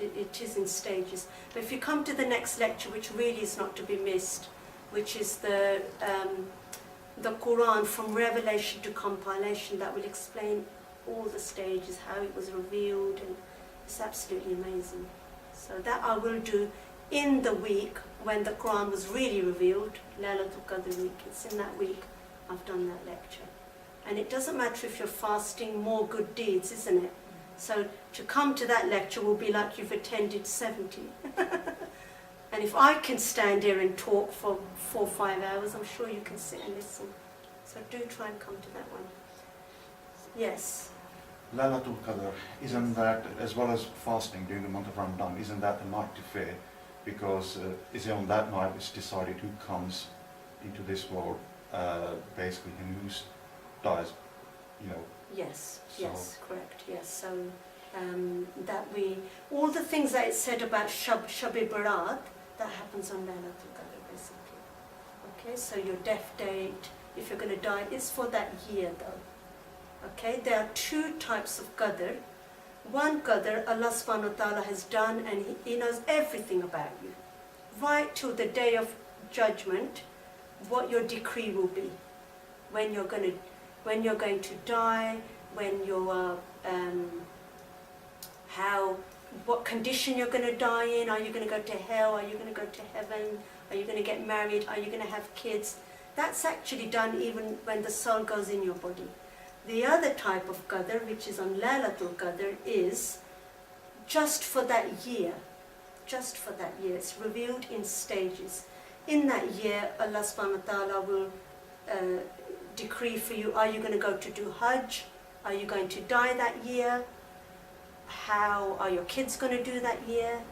it is in stages. But if you come to the next lecture, which really is not to be missed, which is the Quran from revelation to compilation, that will explain all the stages, how it was revealed, and it's absolutely amazing. So that I will do in the week when the Quran was really revealed, Laylatul Qadr week. It's in that week I've done that lecture. And it doesn't matter if you're fasting, more good deeds, isn't it? So to come to that lecture will be like you've attended 70. And if I can stand here and talk for 4 or 5 hours, I'm sure you can sit and listen. So do try and come to that one. Yes. Laylatul Qadr, isn't that, as well as fasting during the month of Ramadan, isn't that the night to fear? Because is it on that night it's decided who comes into this world, basically, and who dies, you know? Yes, So- yes, correct, yes. So that all the things that it said about Shab-e Barat, that happens on Laylatul Qadr, basically. Okay, so your death date, if you're going to die, is for that year though. Okay, there are 2 types of Qadr. One Qadr Allah subhanahu wa ta'ala has done, and he knows everything about you. Right till the day of judgment, what your decree will be. When you're going to die, when you're, what condition you're going to die in. Are you going to go to hell? Are you going to go to heaven? Are you going to get married? Are you going to have kids? That's actually done even when the soul goes in your body. The other type of Qadr, which is on Laylatul Qadr, is just for that year. Just for that year. It's revealed in stages. In that year, Allah subhanahu wa ta'ala will decree for you, are you going to go to do Hajj? Are you going to die that year? How are your kids going to do that year?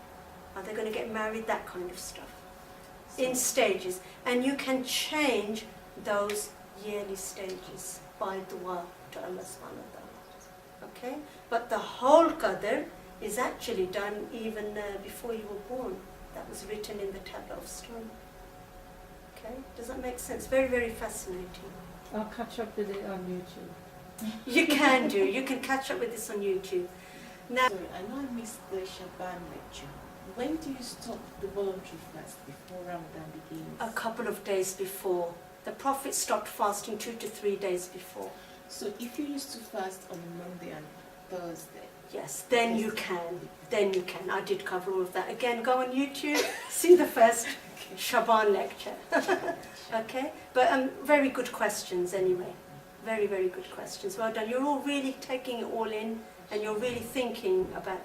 Are they going to get married? That kind of stuff. In stages. And you can change those yearly stages by dua to Allah subhanahu wa ta'ala. Okay? But the whole Qadr is actually done even before you were born. That was written in the tablet of stone. Okay? Does that make sense? Very, very fascinating. I'll catch up with it on YouTube. You can do. You can catch up with this on YouTube. Now, Sorry, I know I missed the Shaban lecture. When do you stop the voluntary fast before Ramadan begins? a couple of days before. The Prophet stopped fasting 2 to 3 days before. So if you used to fast on Monday and Thursday? Yes, then you can. Then you can. I did cover all of that. Again, go on YouTube, see the first Shaban lecture. Okay? But very good questions anyway. Very, very good questions. Well done. You're all really taking it all in, and you're really thinking about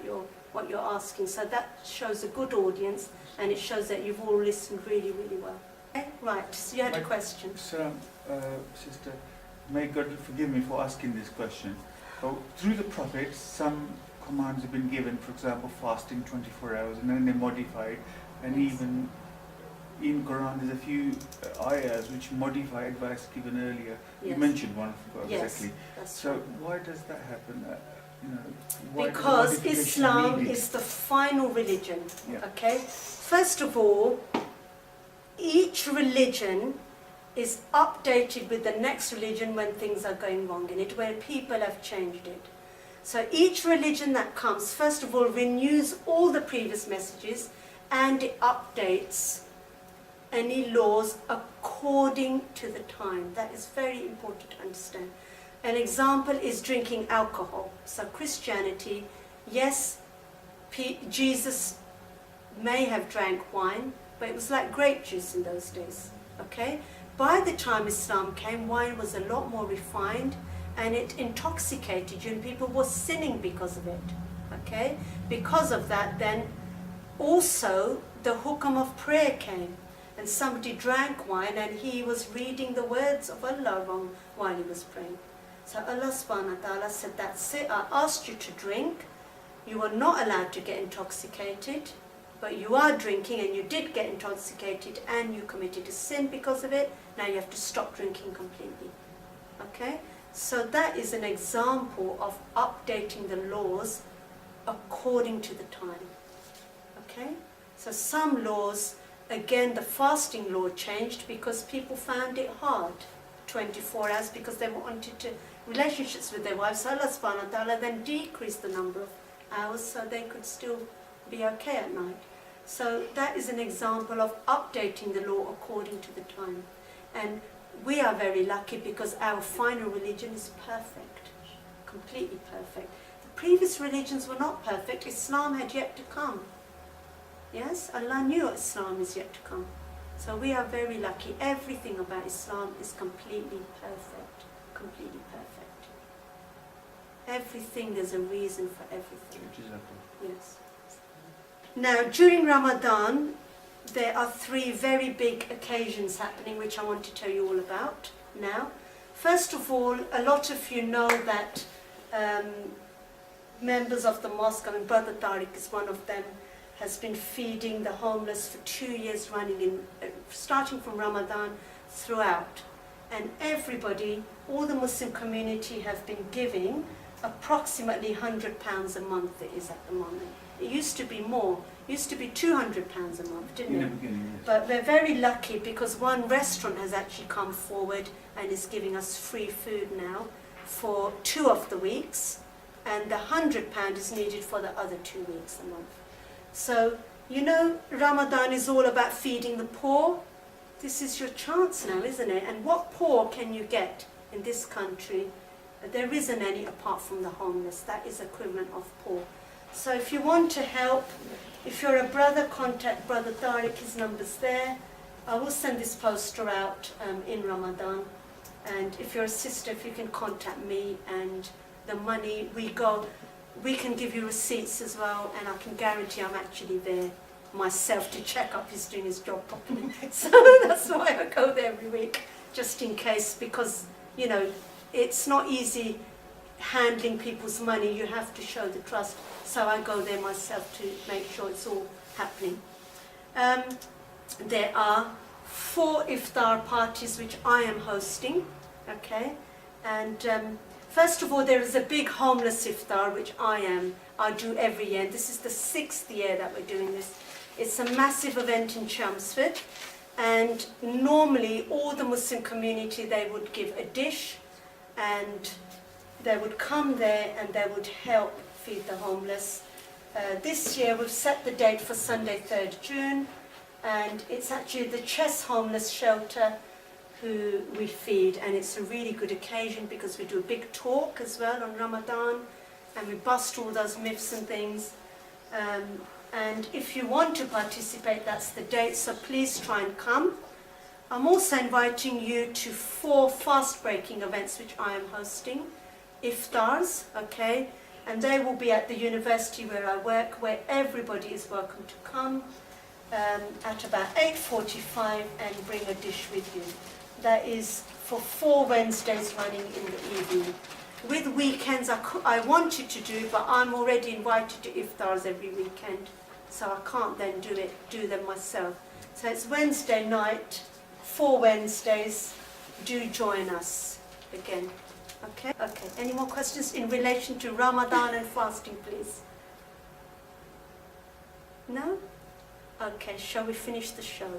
what you're asking. So that shows a good audience, and it shows that you've all listened really, really well. Okay? Right, so you had a question. So, Sister, may God forgive me for asking this question. Through the prophets, some commands have been given, for example, fasting 24 hours, and then they're modified, and even in Quran there's a few ayahs which modify advice given earlier. Yes. You mentioned one, I forgot Yes, exactly. that's So right. why does that happen? Why Because is the modification Islam needed? is the final religion. Yeah. Okay? First of all, each religion is updated with the next religion when things are going wrong in it, where people have changed it. So each religion that comes, first of all, renews all the previous messages, and it updates any laws according to the time. That is very important to understand. An example is drinking alcohol. So Christianity, yes, Jesus may have drank wine, but it was like grape juice in those days. Okay? By the time Islam came, wine was a lot more refined, and it intoxicated you and people were sinning because of it. Okay? Because of that, then also the hukam of prayer came, and somebody drank wine and he was reading the words of Allah wrong while he was praying. So Allah subhanahu wa ta'ala said, that's it, I asked you to drink, you are not allowed to get intoxicated, but you are drinking and you did get intoxicated and you committed a sin because of it, now you have to stop drinking completely. Okay? So that is an example of updating the laws according to the time. Okay? So some laws, again, the fasting law changed because people found it hard, 24 hours, because they wanted to relationships with their wives. So Allah subhanahu wa ta'ala then decreased the number of hours so they could still be okay at night. So that is an example of updating the law according to the time. And we are very lucky because our final religion is perfect, completely perfect. The previous religions were not perfect. Islam had yet to come. Yes, Allah knew Islam is yet to come. So we are very lucky. Everything about Islam is completely perfect, completely perfect. Everything, there's a reason for everything. Yes. Now, during Ramadan, there are 3 very big occasions happening which I want to tell you all about now. First of all, a lot of you know that members of the mosque, I mean, Brother Tariq is one of them, has been feeding the homeless for 2 years running, starting from Ramadan throughout. And everybody, all the Muslim community have been giving approximately £100 a month it is at the moment. It used to be more. It used to be £200 a month, didn't it? In the beginning, yes. But we're very lucky because one restaurant has actually come forward and is giving us free food now for 2 of the weeks, and the £100 is needed for the other 2 weeks a month. So, you know, Ramadan is all about feeding the poor. This is your chance now, isn't it? And what poor can you get in this country? There isn't any apart from the homeless. That is equivalent of poor. So if you want to help, if you're a brother, contact Brother Tariq, his number's there. I will send this poster out in Ramadan. And if you're a sister, if you can contact me, and the money, we can give you receipts as well, and I can guarantee I'm actually there myself to check up he's doing his job properly. So that's why I go there every week, just in case, because, you know, it's not easy handling people's money. You have to show the trust. So I go there myself to make sure it's all happening. There are 4 iftar parties which I am hosting, okay? And first of all, there is a big homeless iftar which I do every year. This is the 6th year that we're doing this. It's a massive event in Chelmsford, and normally all the Muslim community, they would give a dish, and they would come there and they would help feed the homeless. This year we've set the date for Sunday 3rd June, and it's actually the Chess Homeless Shelter who we feed, and it's a really good occasion because we do a big talk as well on Ramadan, and we bust all those myths and things. And if you want to participate, that's the date, so please try and come. I'm also inviting you to 4 fast-breaking events which I am hosting, iftars, okay? And they will be at the university where I work, where everybody is welcome to come at about 8:45 and bring a dish with you. That is for 4 Wednesdays running in the evening. With weekends, I wanted to do, but I'm already invited to iftars every weekend, so I can't then do them myself. So it's Wednesday night, 4 Wednesdays. Do join us again. Okay? Okay. Any more questions in relation to Ramadan and fasting, please? No? Okay, shall we finish the show?